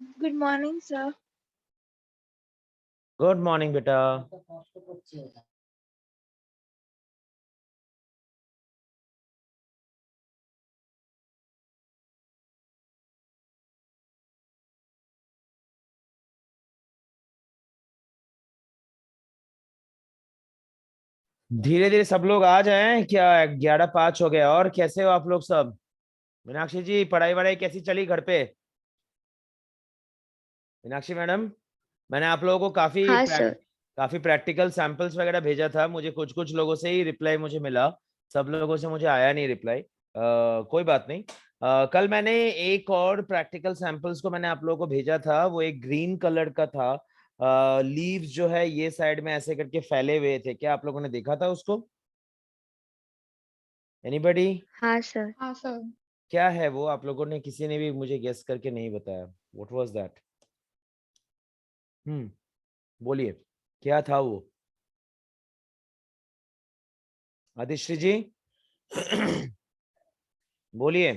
Good morning, sir. Good morning बेटा। धीरे धीरे सब लोग आ जाएं, क्या 11:05 हो गया। और कैसे हो आप लोग सब? मीनाक्षी जी, पढ़ाई वढ़ाई कैसी चली घर पे? मीनाक्षी मैडम, मैंने आप लोगों को हाँ सर। काफी प्रैक्टिकल सैंपल्स वगैरह भेजा था। मुझे कुछ कुछ लोगों से ही रिप्लाई मुझे मिला, सब लोगों से मुझे आया नहीं रिप्लाई। कोई बात नहीं। कल मैंने एक और प्रैक्टिकल सैंपल्स को मैंने आप लोगों को भेजा था, वो एक ग्रीन कलर का था। लीव्स जो है ये साइड में ऐसे करके फैले हुए थे, क्या आप लोगों ने देखा था उसको? एनीबडी? हाँ सर। हाँ सर। क्या है वो? आप लोगों ने किसी ने भी मुझे गेस करके नहीं बताया। What was that? बोलिए, क्या था वो? आदिश्री जी बोलिए,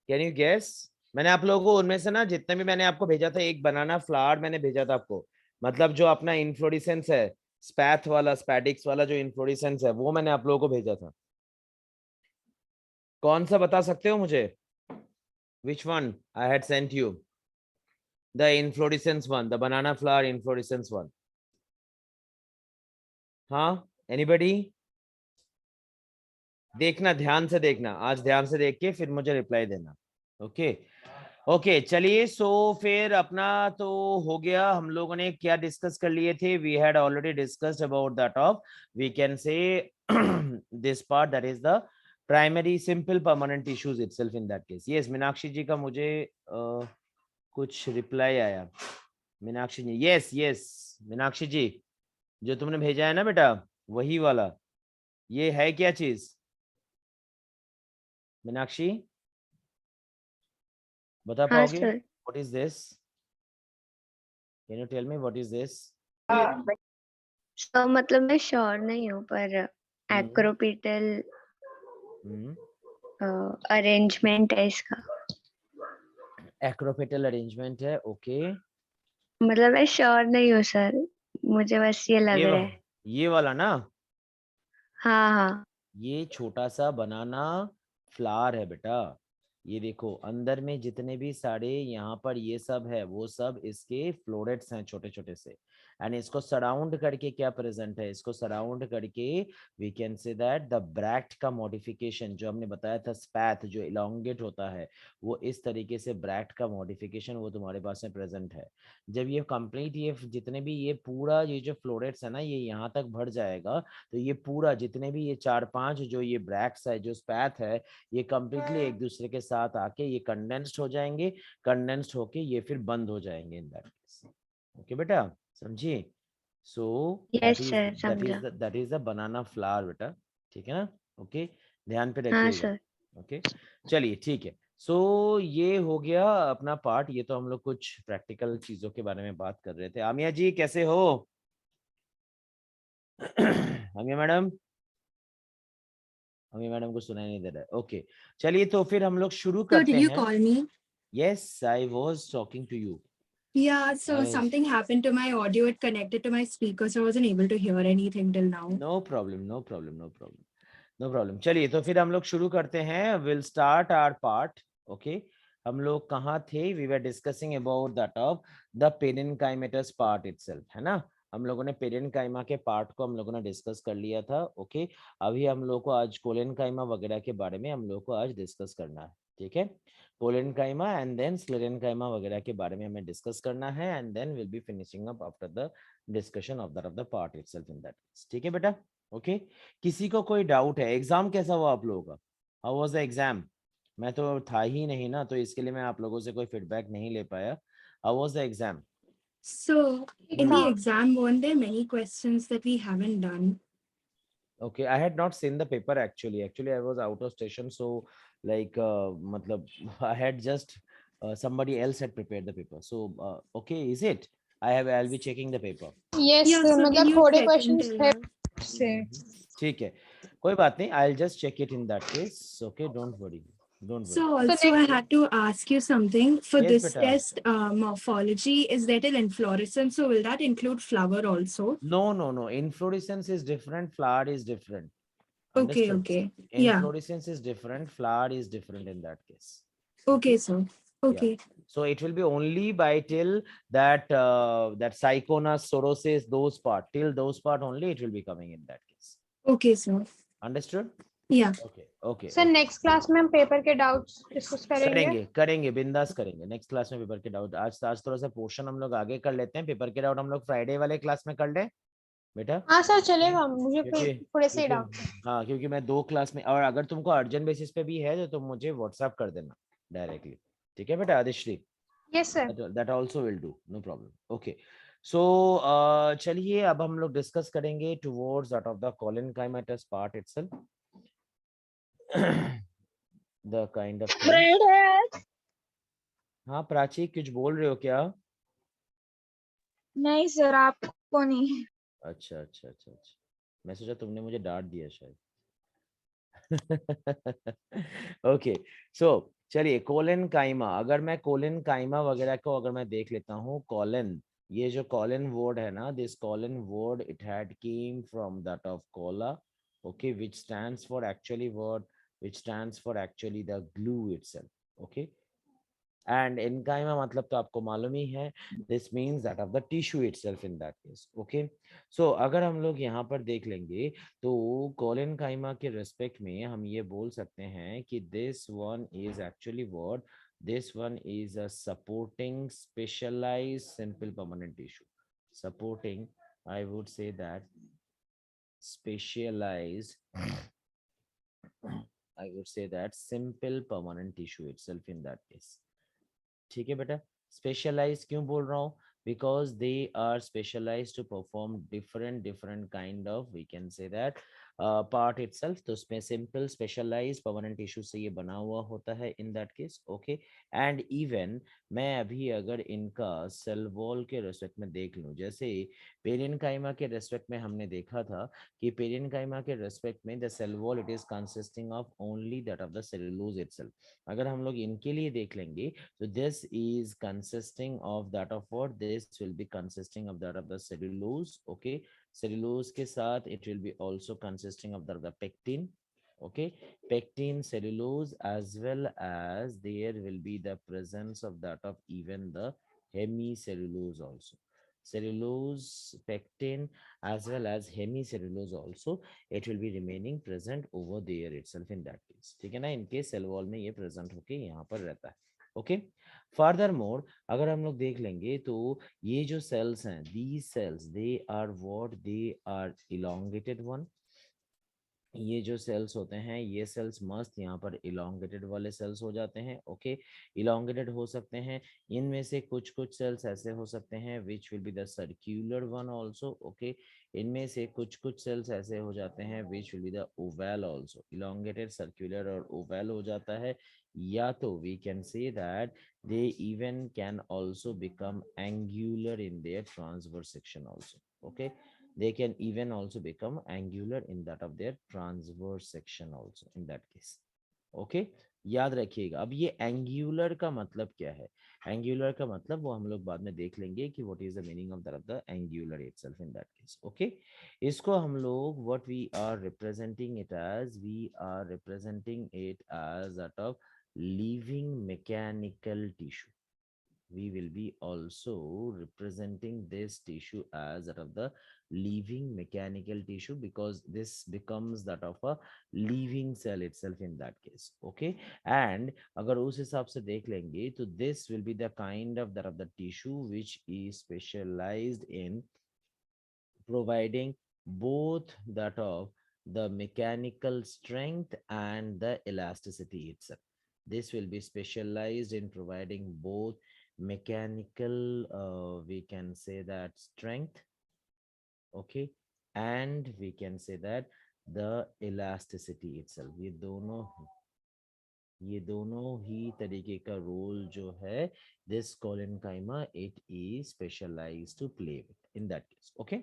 कैन यू गेस? मैंने आप लोगों को उनमें से ना जितने भी मैंने आपको भेजा था, एक बनाना फ्लावर मैंने भेजा था आपको, मतलब जो अपना इन्फ्लोरेसेंस है, स्पैथ वाला, स्पैडिक्स वाला जो इन्फ्लोरेसेंस है, वो मैंने आप लोगों को भेजा था। कौन सा बता सकते हो मुझे? Which one I had sent you? The inflorescence one, the banana flower inflorescence one. हाँ, एनीबडी? देखना, ध्यान से देखना, आज ध्यान से देख के फिर मुझे रिप्लाई देना। ओके ओके, चलिए। सो फिर अपना तो हो गया। हम लोगों ने क्या डिस्कस कर लिए थे? We had already discussed about that of, we can say this part, that is the primary simple permanent tissues itself in that case. Yes, Meenakshi ji का मुझे कुछ रिप्लाई आया। मीनाक्षी जी, यस यस, मीनाक्षी जी, जो तुमने भेजा है ना बेटा, वही वाला। ये है क्या चीज मीनाक्षी? बता हाँ पाओगे? Sir. What is this? Can you tell me what is this? Sir मतलब मैं श्योर नहीं हूँ पर एक्रोपिटल अरेंजमेंट है इसका। एक्रोपेटल अरेंजमेंट है, ओके। मतलब मैं श्योर नहीं हूँ सर, मुझे बस ये लग रहा है। ये वाला ना, हाँ हाँ। ये छोटा सा बनाना फ्लावर है बेटा। ये देखो, अंदर में जितने भी सारे यहाँ पर ये सब है, वो सब इसके फ्लोरेट्स हैं, छोटे छोटे से। एंड इसको सराउंड करके क्या प्रेजेंट है? इसको सराउंड करके we can say that the bract का मॉडिफिकेशन, जो हमने बताया था स्पैथ जो इलोंगेट होता है, वो इस तरीके से ब्रैक्ट का मॉडिफिकेशन वो तुम्हारे पास में प्रेजेंट है। जब ये कंप्लीट, ये जितने भी ये पूरा ये जो फ्लोरेट्स है ना, ये यहाँ तक भर जाएगा, तो ये पूरा जितने भी ये 4-5 जो ये ब्रैक्ट्स है, जो स्पैथ है, ये कंप्लीटली एक दूसरे के साथ आके ये कंडेंस्ड हो जाएंगे। कंडेंस्ड होके ये फिर बंद हो जाएंगे इन दैट केस। ओके बेटा, समझिए? सो यस सर, समझा। That is the banana flower बेटा, ठीक है ना? ओके, ध्यान पे हाँ रखिएगा। सर। ओके, चलिए ठीक है। सो ये हो गया अपना पार्ट। ये तो हम लोग कुछ प्रैक्टिकल चीजों के बारे में बात कर रहे थे। आमिया जी कैसे हो? आमिया मैडम, हमें मैडम को सुनाई नहीं दे रहा है। ओके, चलिए तो फिर हम लोग शुरू So करते did you हैं। call me? Yes, I was talking to you. Yeah, so something happened to my audio. It connected to my speaker, so I wasn't able to hear anything till now. No problem, no problem, no problem, no problem. चलिए तो फिर हम लोग शुरू करते हैं। Will start our part. Okay, हम लोग कहाँ थे? We were discussing about that of the parenchymatous part itself, है ना? हम लोगों ने पेरेन्काइमा के पार्ट को हम लोगों ने डिस्कस कर लिया था। ओके, अभी हम लोग को आज कोलेनकाइमा वगैरह के बारे में हम लोग को आज डिस्कस करना है, ठीक है? कोलेनकाइमा एंड देन स्क्लेरेनकाइमा वगैरह के बारे में हमें डिस्कस करना है, and then will be finishing up after the discussion of the part itself in that, ठीक है बेटा? ओके, किसी को कोई डाउट है? एग्जाम कैसा हुआ आप लोगों का? How was the exam? मैं तो था ही नहीं ना, तो इसके लिए मैं आप लोगों से कोई फीडबैक नहीं ले पाया। How was the exam? So in the exam, weren't there many questions that we haven't done? Okay, I had not seen the paper actually. Actually, I was out of station, so like, matlab, I had just somebody else had prepared the paper. So, okay, is it? I'll be checking the paper. Yes, Yeah, sir. so can मतलब you थोड़े check and questions tell थे us? से। ठीक है, कोई बात नहीं, I'll just check it in that case. Okay, don't worry. Don't worry. So also I had to ask you something. For Yes, this beta. test, morphology is that an inflorescence? So will that include flower also? No. Inflorescence is different. Flower is different. Okay, Understood? okay. Yeah. Inflorescence is different. Flower is different in that case. Okay, sir. Yeah. Okay. So it will be only by till that that Psychonus, Soroses, those part. Till those part only it will be coming in that case. Okay, sir. Understood? Yeah. Okay. Sir next class में हम paper के doubts discuss करेंगे। करेंगे बिंदास करेंगे। Next class में paper के doubt आज थोड़ा सा पोर्शन हम लोग आगे कर लेते हैं। पेपर के डाउट हम लोग फ्राइडे वाले क्लास में कर लें बेटा, हाँ सर चलेगा, मुझे क्योंकि थोड़े से क्योंकि डाउट है। हाँ क्योंकि मैं 2 क्लास में, और अगर तुमको अर्जेंट बेसिस पे भी है तो तुम मुझे व्हाट्सएप कर देना डायरेक्टली, ठीक है बेटा Adishree? Yes sir. that also will do, no problem. Okay, so चलिए अब हम लोग डिस्कस करेंगे towards that of the collenchymatous part itself. The kind of thing. हाँ प्राची कुछ बोल रहे हो क्या? नहीं सर, आपको नहीं। अच्छा, मैं सोचा तुमने मुझे डांट दिया शायद। ओके, सो चलिए कोलेनकाइमा, अगर मैं कोलेनकाइमा वगैरह को अगर मैं देख लेता हूँ, कोलेन, ये जो कोलेन वर्ड है ना, this collen word it had came from that of kolla, okay, which stands for actually word, which stands for actually the glue itself, okay. And enchyma मतलब तो आपको मालूम ही है, this means that of the tissue itself in that case, okay. So अगर हम लोग यहाँ पर देख लेंगे तो कोलेनकाइमा के रेस्पेक्ट में हम ये बोल सकते हैं कि this one is actually what, this one is a supporting specialised simple permanent tissue, supporting, I would say that specialized I would say that simple permanent tissue itself in that case, ठीक है बेटा। Specialise क्यों बोल रहा हूँ, because they are specialise to perform different kind of, we can say that part itself, तो उसमें simple specialise permanent tissue से ये बना हुआ होता है in that case, okay. And even मैं अभी अगर इनका सेल वॉल के रेस्पेक्ट में देख लूँ, जैसे पेरेन्काइमा के रेस्पेक्ट में हमने देखा था कि पेरेन्काइमा के रेस्पेक्ट में the cell wall it is consisting of only that of the cellulose itself. अगर हम लोग इनके लिए देख लेंगे तो this is consisting of that of what, this will be consisting of that of the cellulose, okay, cellulose के साथ it will be also consisting of the pectin, okay, pectin, cellulose, as well as there will be the presence of that of even the hemicellulose also, cellulose, pectin, as well as hemicellulose also, it will be remaining present over there itself in that case, ठीक है ना, इनके cell wall में ये present होके यहाँ पर रहता है, ओके। फर्दर मोर अगर हम लोग देख लेंगे तो ये जो सेल्स हैं, these cells they are what, they are elongated one, ये जो सेल्स होते हैं ये सेल्स मस्त यहाँ पर इलोंगेटेड वाले सेल्स हो जाते हैं, ओके, इलोंगेटेड हो सकते हैं। इनमें से कुछ सेल्स ऐसे हो सकते हैं which will be the circular one also, okay, इनमें से कुछ सेल्स ऐसे हो जाते हैं which will be the oval also, elongated, circular और ओवल हो जाता है, या तो we can say that they even can also become angular in their transverse section also, okay, they can even also become angular in that of their transverse section also in that case, okay। याद रखिएगा। अब ये angular का मतलब क्या है, angular का मतलब वो हम लोग बाद में देख लेंगे कि what is the meaning of the angular itself in that case, okay. इसको हम लोग what we are representing it as, we are representing it as that of living mechanical tissue, we will be also representing this tissue as that of the living mechanical tissue, because this becomes that of a living cell itself in that case, okay। and अगर उस हिसाब से देख लेंगे तो this will be the kind of that of the tissue which is specialized in providing both that of the mechanical strength and the elasticity itself. This will be specialized in providing both mechanical, we can say that strength, okay, and we can say that the elasticity itself, ये दोनों ही तरीके का role जो है this collenchyma it is specialised to play with, in that case. Okay.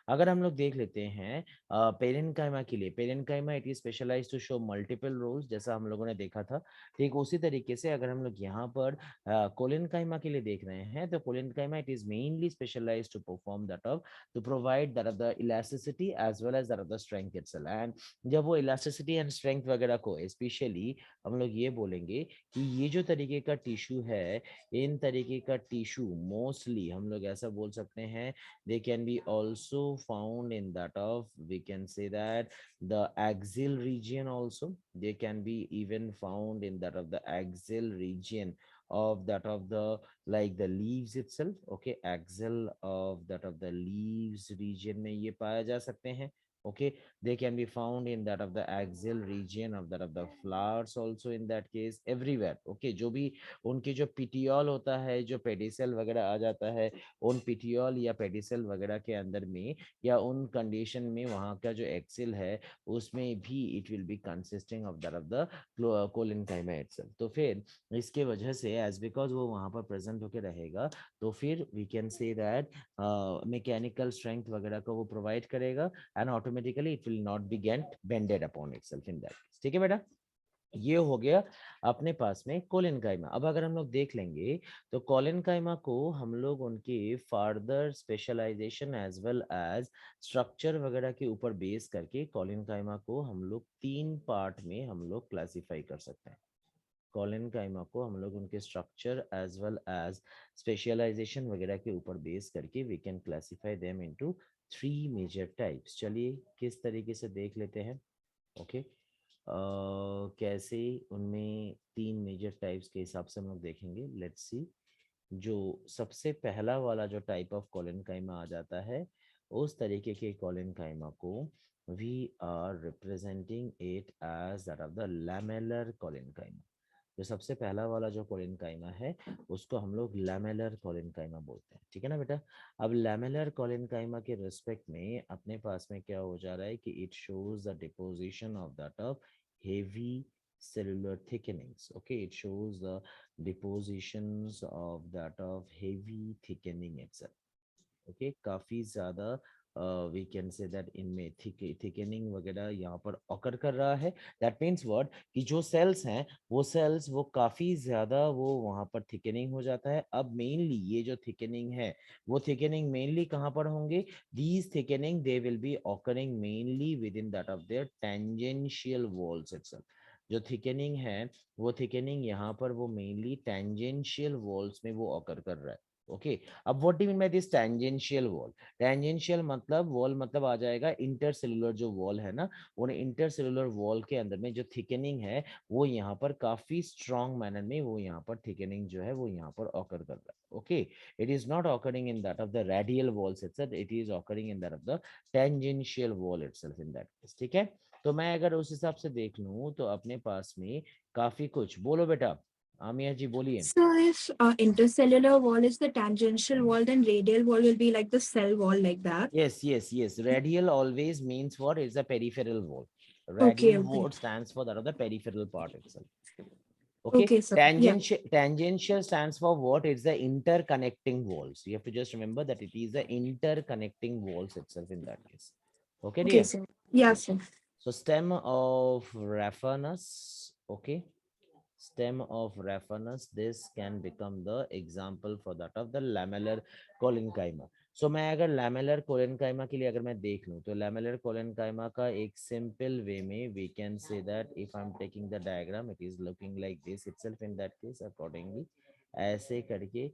अगर हम लोग देख लेते हैं पेरेन्काइमा के लिए, parenchyma it is specialised to show multiple roles, जैसा हम लोगों ने देखा था। ठीक उसी तरीके से अगर हम लोग यहाँ पर कोलेनकाइमा के लिए देख रहे हैं, तो collenchyma it is mainly specialised to perform that of to provide that of the elasticity as well as that of the strength itself. And जब वो इलास्टिसिटी एंड स्ट्रेंथ वगैरह को स्पेशली हम लोग ये बोलेंगे कि ये जो तरीके का टिश्यू है, इन तरीके का टिश्यू मोस्टली हम लोग ऐसा बोल सकते हैं, they can be also found in that of, we can say that the axial region also, they can be even found in that of the axial region of that of the like the leaves itself. Okay, axial of that of the leaves region में ये पाया जा सकते हैं। Okay, they can be found in that of the axial region of that of the flowers also in that case everywhere. Okay, जो भी उनके जो पिटियोल होता है, जो पेडिसल वगैरह आ जाता है, उन पिटियोल या पेडिसल वगैरह के अंदर में या उन कंडीशन में वहाँ का जो एक्सिल है उसमें भी it will B consisting of that of the collenchyma itself. तो फिर इसके वजह से एज बिकॉज वो वहाँ पर प्रेजेंट होके रहेगा, तो फिर we can say that mechanical strength वगैरह को वो प्रोवाइड करेगा and automatically it will not be get bended upon itself in that. ठीक है बेटा, ये हो गया अपने पास में कोलेनकाइमा। अब अगर हम लोग देख लेंगे तो कोलेनकाइमा को हम लोग उनके further specialisation as well as structure वगैरह के ऊपर बेस करके कोलेनकाइमा को हम लोग 3 पार्ट में हम लोग क्लासिफाई कर सकते हैं। कोलेनकाइमा को हम लोग उनके structure as well as specialisation वगैरह के ऊपर बेस करके we can classify them into 3 major types. चलिए किस तरीके से देख लेते हैं। ओके, कैसे उनमें 3 मेजर टाइप्स के हिसाब से हम लोग देखेंगे। लेट्स सी, जो सबसे पहला वाला जो टाइप ऑफ कोलेनकाइमा आ जाता है, उस तरीके के कोलेनकाइमा को we are representing it as that of the lamellar collenchyma. जो सबसे पहला वाला जो कोलेनकाइमा है उसको हम लोग लैमेलर कोलेनकाइमा बोलते हैं। ठीक है ना बेटा। अब लैमेलर कोलेनकाइमा के रिस्पेक्ट में अपने पास में क्या हो जा रहा है कि it shows the deposition of that of heavy cellular thickenings. Okay, it shows the depositions of that of heavy thickening itself. Okay, काफी ज्यादा we can say that इनमें थिकनिंग वगैरह यहाँ पर ऑकर कर रहा है। दैट मीन्स व्हाट, कि जो सेल्स हैं वो सेल्स वो काफी ज्यादा वो वहाँ पर थिकनिंग हो जाता है। अब मेनली ये जो थिकनिंग है वो थिकनिंग मेनली कहाँ पर होंगे, these thickening they will be occurring mainly with in that of there tangential walls itself. जो थिकनिंग है वो थिकनिंग यहाँ पर वो मेनली टेंजेंशियल वॉल्स में वो ऑकर कर रहा है। ओके, अब what do mean by this tangential wall. Tangential मतलब वॉल मतलब आ जाएगा इंटरसेलुलर जो वॉल है ना, उन इंटरसेलुलर वॉल के अंदर में जो थिकनिंग है वो यहाँ पर काफी स्ट्रॉन्ग मैनर में वो यहाँ पर थिकनिंग जो है वो यहाँ पर ऑकर कर रहा है। Okay, it is not occurring in that of the radial walls itself, it is occurring in that of the tangential wall itself in that case. ठीक है, तो मैं अगर उस हिसाब से देख लूं तो अपने पास में काफी कुछ, बोलो बेटा आमिया जी बोलिए। So if intercellular wall is the tangential wall, then radial wall will be like the cell wall like that. Yes. Radial always means what? It's a peripheral wall. Okay, Radial okay. wall stands for that of the peripheral part itself. Okay. Okay, sir. Yeah. Tangential stands for what? It's the interconnecting walls. You have to just remember that it is the interconnecting walls itself in that case. Okay, Okay, dear. sir. Yeah, sir. So stem of Raphanus. Okay. Stem of Raphanus, this can become the example for that of the lamellar collenchyma. So मैं अगर lamellar collenchyma के लिए अगर मैं देख लूं तो lamellar collenchyma का एक सिंपल वे में we can say that if I am taking the diagram it is looking like this itself in that case. Accordingly ऐसे करके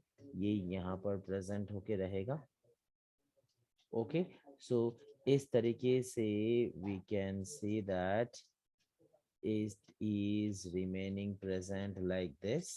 ये यहाँ पर प्रेजेंट होके रहेगा। ओके, सो इस तरीके से we can say that it is remaining present like this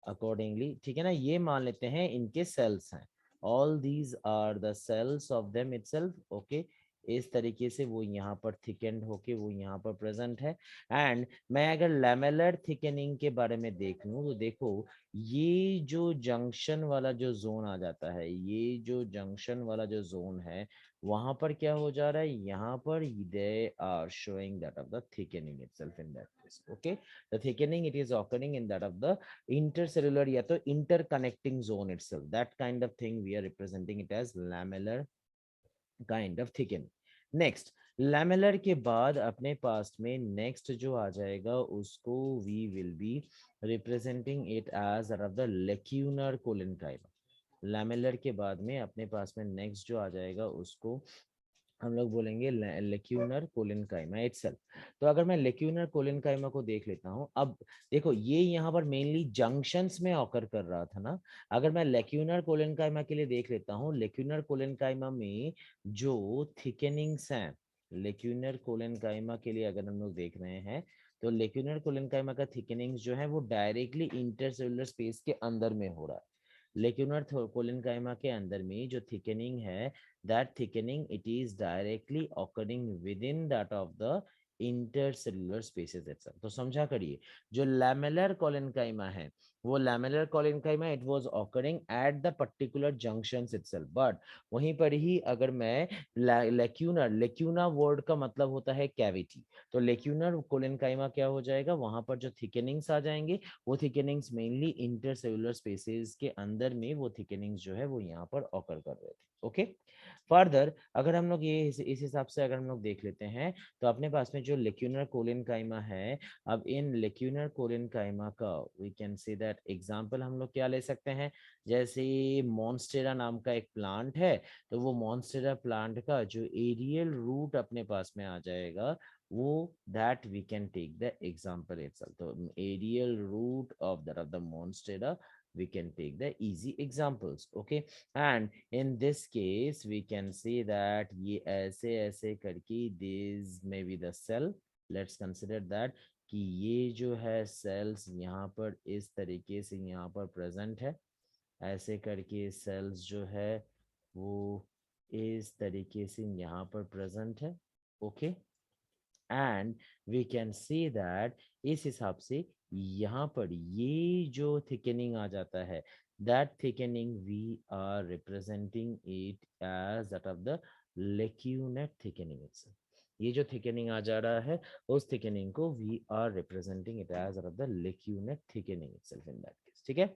accordingly। ठीक है ना, ये मान लेते हैं इनके सेल्स हैं, all these are the cells of them itself। okay, इस तरीके से वो यहाँ पर थिकेंड होके वो यहाँ पर प्रेजेंट है। एंड मैं अगर लैमेलर थिकनिंग के बारे में देख लूं तो देखो ये जो जंक्शन वाला जो जोन आ जाता है, ये जो जंक्शन वाला जो जोन है वहां पर क्या हो जा रहा है, यहाँ पर they are showing that of the thickening itself in that case. space. Okay, the thickening it is occurring in that of the intercellular या तो interconnecting zone itself. That kind of thing we are representing it as lamellar kind of thickening. Next, lamellar के बाद अपने पास में next जो आ जाएगा उसको we will be representing it as that of the lacunar collenchyma. lamellar के बाद में अपने पास में next जो आ जाएगा उसको हम लोग बोलेंगे लेक्यूनर कोलिनकाइमा इटसेल्फ। तो अगर मैं लेक्यूनर कोलिनकाइमा को देख लेता हूं, अब देखो ये यहाँ पर मेनली जंक्शंस में ऑकर कर रहा था ना, अगर मैं लेक्यूनर कोलिनकाइमा के लिए देख लेता हूं, लेक्यूनर कोलिनकाइमा में जो थिकनिंग्स हैं, लेक्यूनर कोलिनकाइमा के लिए अगर हम लोग देख रहे हैं तो लेक्यूनर कोलिनकाइमा का थिकनिंग्स जो है वो डायरेक्टली इंटरसेलुलर स्पेस के अंदर में हो रहा है। लेक्यूनर कोलिनकाइमा के अंदर में जो थिकनिंग है, that thickening it is directly occurring within that of the intercellular spaces itself. तो समझा करिए, जो lamellar collenchyma है वो lamellar collenchyma it was occurring at the particular junctions itself, but वहीं पर ही अगर मैं lacunar word का मतलब होता है cavity, तो lacunar collenchyma क्या हो जाएगा, वहां पर जो thickenings आ जाएंगे वो thickenings mainly intercellular spaces के अंदर में वो thickenings जो है वो यहाँ पर occur कर रहे थे। ओके, फर्दर अगर हम लोग ये इस हिसाब से अगर हम लोग देख लेते हैं तो अपने पास में जो लेक्यूनर कोलिनकाइमा है, अब इन लेक्यूनर कोलिनकाइमा का we can say that example हम लोग क्या ले सकते हैं, जैसे मॉन्स्टेरा नाम का एक प्लांट है, तो वो मॉन्स्टेरा प्लांट का जो एरियल रूट अपने पास में आ जाएगा वो that we can take the example itself. तो aerial root of the monstera we can take the easy examples. Okay, and in this case we can see that ये ऐसे ऐसे करके this may be the cell. Let's consider that कि ये जो है cells यहाँ पर इस तरीके से यहाँ पर present है, ऐसे करके cells जो है वो इस तरीके से यहाँ पर present है। Okay, and we can see that इस हिसाब से यहाँ पर ये जो थिकनिंग आ जाता है, that thickening we are representing it as that of the lacunar thickening itself. ये जो थिकनिंग आ जा रहा है उस थिकनिंग को we are representing it as that of the lacunar thickening itself in that case. ठीक है,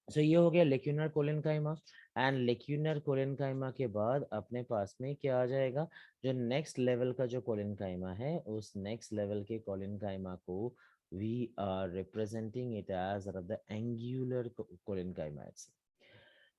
सो ये हो गया लेक्यूनर कोलिनकाइमा। एंड लेक्यूनर कोलिनकाइमा के बाद अपने पास में क्या आ जाएगा, जो नेक्स्ट लेवल का जो कोलिनकाइमा है उस नेक्स्ट लेवल के कोलिनकाइमा को we are representing it as the angular collenchyma.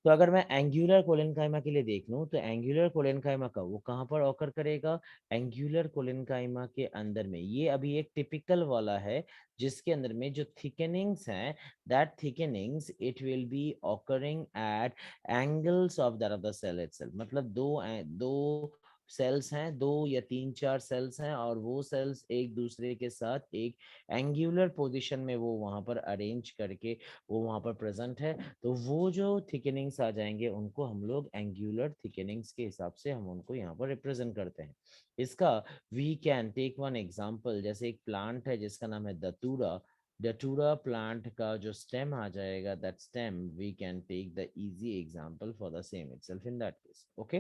तो अगर मैं एंगुलर कोलिनकाइमा के लिए देख लूं तो एंगुलर कोलिनकाइमा का वो कहाँ पर ऑकर करेगा, एंगुलर कोलिनकाइमा के अंदर में। ये अभी एक टिपिकल वाला है जिसके अंदर में जो थिकनिंग्स हैं, that thickenings it will be occurring at angles of that of the cell itself. मतलब दो सेल्स हैं, 2 या 3 4 सेल्स हैं और वो सेल्स एक दूसरे के साथ एक एंगुलर पोजीशन में वो वहां पर अरेंज करके वो वहां पर प्रेजेंट है। तो वो जो थिकनिंग्स आ जाएंगे उनको हम लोग एंगुलर थिकनिंग्स के हिसाब से हम उनको यहाँ पर रिप्रेजेंट करते हैं। इसका we can take one example, जैसे एक प्लांट है जिसका नाम है दतूरा। दतूरा प्लांट का जो स्टेम आ जाएगा, that stem we can take the easy example for the same itself in that case. Okay,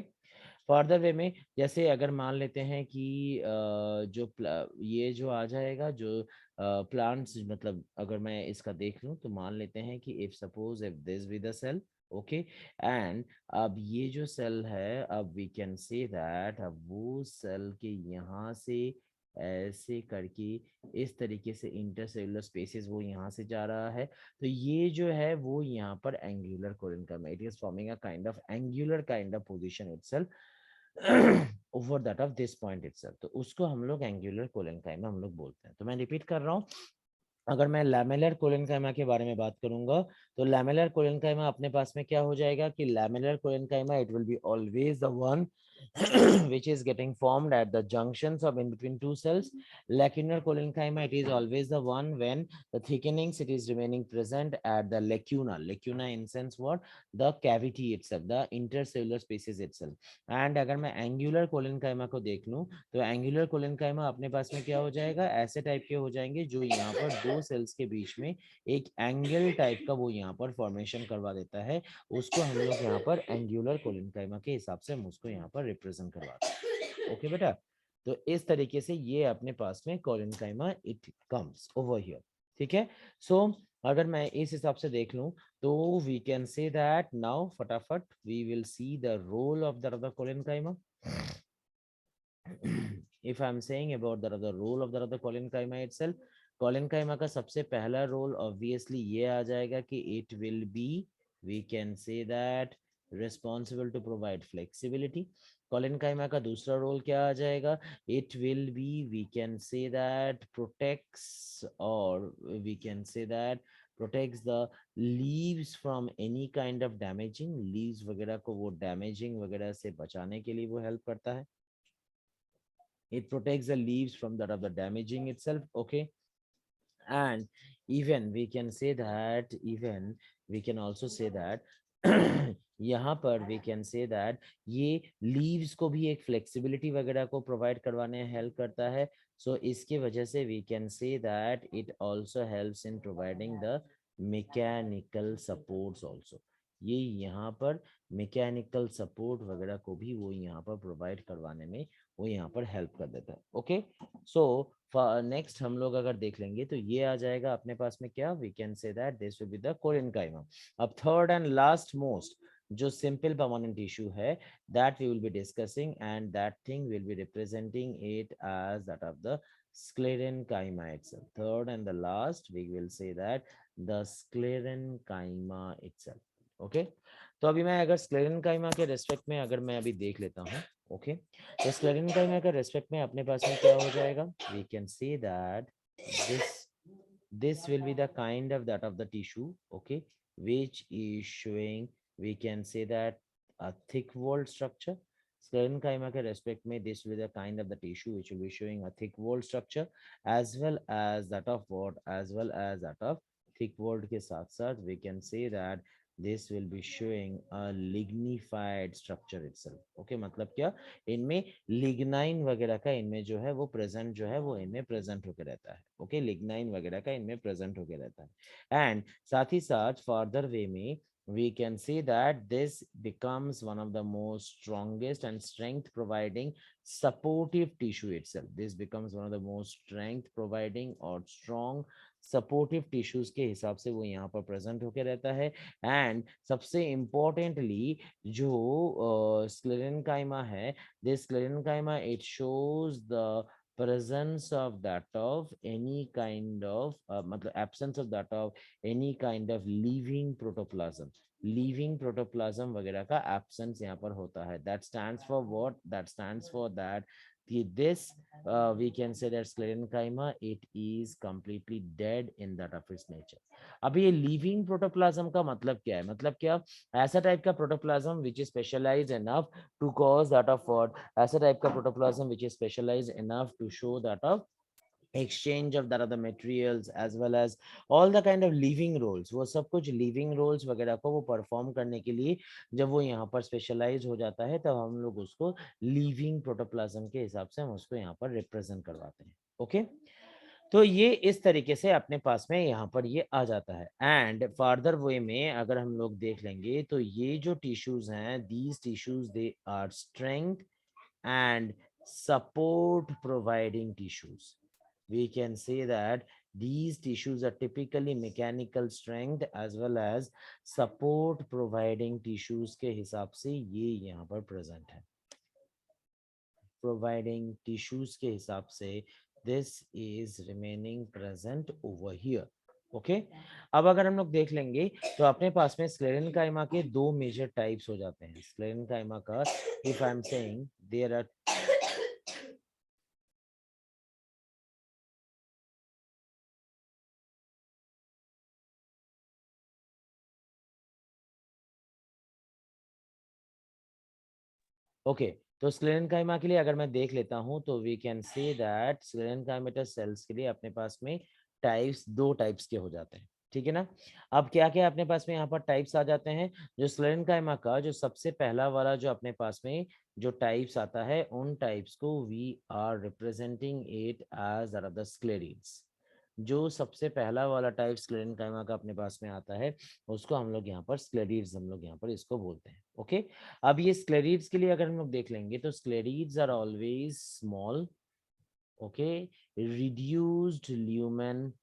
further way में जैसे अगर मान लेते हैं कि ये जो आ जाएगा जो प्लांट्स, मतलब अगर मैं इसका देख लूं तो मान लेते हैं कि if suppose if this be the cell, okay, and अब ये जो सेल है, अब वी कैन से दैट अब वो सेल के यहाँ से ऐसे करके इस तरीके से इंटरसेलुलर स्पेसेस वो यहाँ से जा रहा है। तो ये जो है वो यहाँ पर angular collenchyma, it is forming a kind of angular kind of position itself over that of this point itself. तो उसको हम लोग एंगुलर कोलिनकाइमा हम लोग बोलते हैं। तो मैं रिपीट कर रहा हूँ, अगर मैं लैमेलर कोलिनकाइमा के बारे में बात करूंगा तो लैमेलर कोलिनकाइमा अपने पास में क्या हो जाएगा कि lamellar collenchyma it will be always the one which is getting formed at the junctions of in between two cells. Lacunar kolenchyma it is always the one when the thickenings it is remaining present at the lacuna. Lacuna in sense what, the cavity itself, the intercellular spaces itself. And अगर मैं angular kolenchyma को देख लूं तो angular kolenchyma अपने पास में क्या हो जाएगा, ऐसे टाइप के हो जाएंगे जो यहाँ पर दो सेल्स के बीच में एक एंगल टाइप का वो यहाँ पर फॉर्मेशन करवा देता है। उसको हम लोग यहाँ पर एंगुलर कोलिनकाइमा के हिसाब से हम उसको यहाँ पर रिप्रेजेंट करवाते हैं। ओके बेटा, तो इस तरीके से ये अपने पास में कोलिनकाइमा इट कम्स ओवर हियर, ठीक है। सो अगर मैं इस हिसाब से देख लूं तो we can say that now फटाफट we will see the role of the collenchyma. if I'm saying about the role of the collenchyma itself, collenchyma का सबसे पहला रोल ऑब्वियसली ये आ जाएगा कि it will be, we can say that, responsible to provide flexibility। कोलिनकाइमा का दूसरा role क्या आ जाएगा? it will be, we can say that, protects, or we can say that protects the leaves from any kind of damaging, leaves वगैरह को वो damaging वगैरह से बचाने के लिए वो हेल्प करता है। It protects the leaves from the damaging itself, okay। And even we can say that, even we can also say that यहाँ पर we can say that ये leaves को भी एक flexibility वगैरह को provide करवाने हेल्प करता है। So इसके वजह से we can say that it also helps in providing the mechanical supports also। ये यहाँ पर मैकेनिकल सपोर्ट वगैरह को भी वो यहाँ पर प्रोवाइड करवाने में वो यहाँ पर हेल्प कर देता है, ओके। सो नेक्स्ट हम लोग अगर देख लेंगे तो ये आ जाएगा अपने पास में क्या, we can say that this will be the collenchyma. अब थर्ड एंड लास्ट मोस्ट जो सिंपल परमानेंट टिश्यू है that we will be discussing, and that thing will be representing it as that of the sclerenchyma itself। Third and the last we will say that the sclerenchyma itself, okay. तो अभी मैं अगर sclerenchyma के respect में अगर मैं अभी देख लेता हूँ, ओके, तो स्क्लेरेनकाइमा के रेस्पेक्ट में अपने पास में क्या हो जाएगा, we can see that this will be the kind of that of the tissue, okay, which is showing, we can say that, a thick walled structure। Sclerenchyma के रेस्पेक्ट में this will be the kind of the tissue which will be showing a thick walled structure, as well as that of what, as well as that of thick walled के साथ साथ we can say that this will be showing a lignified structure itself, okay। मतलब क्या, इनमें लिग्नाइन वगैरह का इनमें जो है वो प्रेजेंट जो है वो इनमें प्रेजेंट होकर रहता है, ओके। लिग्नाइन वगैरह का इनमें प्रेजेंट होकर रहता है। एंड साथ ही साथ फर्दर वे में we can see that this becomes one of the most strongest and strength providing supportive tissue itself। This becomes one of the most strength providing or strong supportive tissues के हिसाब से वो यहाँ पर present होकर रहता है। एंड सबसे इम्पोर्टेंटली जो स्क्लेरेनकाइमा है, this sclerenchyma it shows the presence of that of any kind of मतलब absence of that of any kind of living protoplasm, living protoplasm वगैरह का absence यहाँ पर होता है। that stands for what, that stands for that this we can say that sclerenchyma it is completely dead in that of its nature। अभी ये living protoplasm का मतलब क्या है, मतलब क्या, ऐसा टाइप का protoplasm which is specialized enough to cause that of what, ऐसा टाइप का protoplasm which is specialized enough to show that of exchange of that other materials as well as all the kind of living roles, वो सब कुछ living roles वगैरह को वो perform करने के लिए जब वो यहाँ पर स्पेशलाइज हो जाता है तब हम लोग उसको living protoplasm के हिसाब से हम उसको यहाँ पर रिप्रेजेंट करवाते हैं, ओके। तो ये इस तरीके से अपने पास में यहाँ पर ये आ जाता है। एंड फर्दर वे में अगर हम लोग देख लेंगे तो ये जो टिश्यूज हैं, these tissues they are strength and support providing tissues. We can say that these tissues are typically mechanical strength as well as support providing tissues के हिसाब से ये यहाँ पर present है। Providing tissues के हिसाब से this is remaining present over here, okay। अब अगर हम लोग देख लेंगे तो अपने पास में स्क्लेरेनकाइमा के दो मेजर टाइप्स हो जाते हैं। स्क्लेरेनकाइमा का if I am saying there are okay तो स्क्लेरेनकाइमा के लिए अगर मैं देख लेता हूं तो we can say that sclerenchymatous cells के लिए अपने पास में टाइप्स, दो टाइप्स के हो जाते हैं, ठीक है ना। अब क्या क्या अपने पास में यहाँ पर टाइप्स आ जाते हैं, जो स्क्लेरेनकाइमा का जो सबसे पहला वाला जो अपने पास में जो टाइप्स आता है उन टाइप्स को we are representing it as the sclereids. जो सबसे पहला वाला टाइप स्क्लेरेनकाइमा का अपने पास में आता है उसको हम लोग यहाँ पर स्क्लेरिड्स हम लोग यहाँ पर इसको बोलते हैं। ओके, अब ये स्क्लेरिड्स के लिए अगर हम लोग देख लेंगे तो sclereids are always small, okay, reduced lumen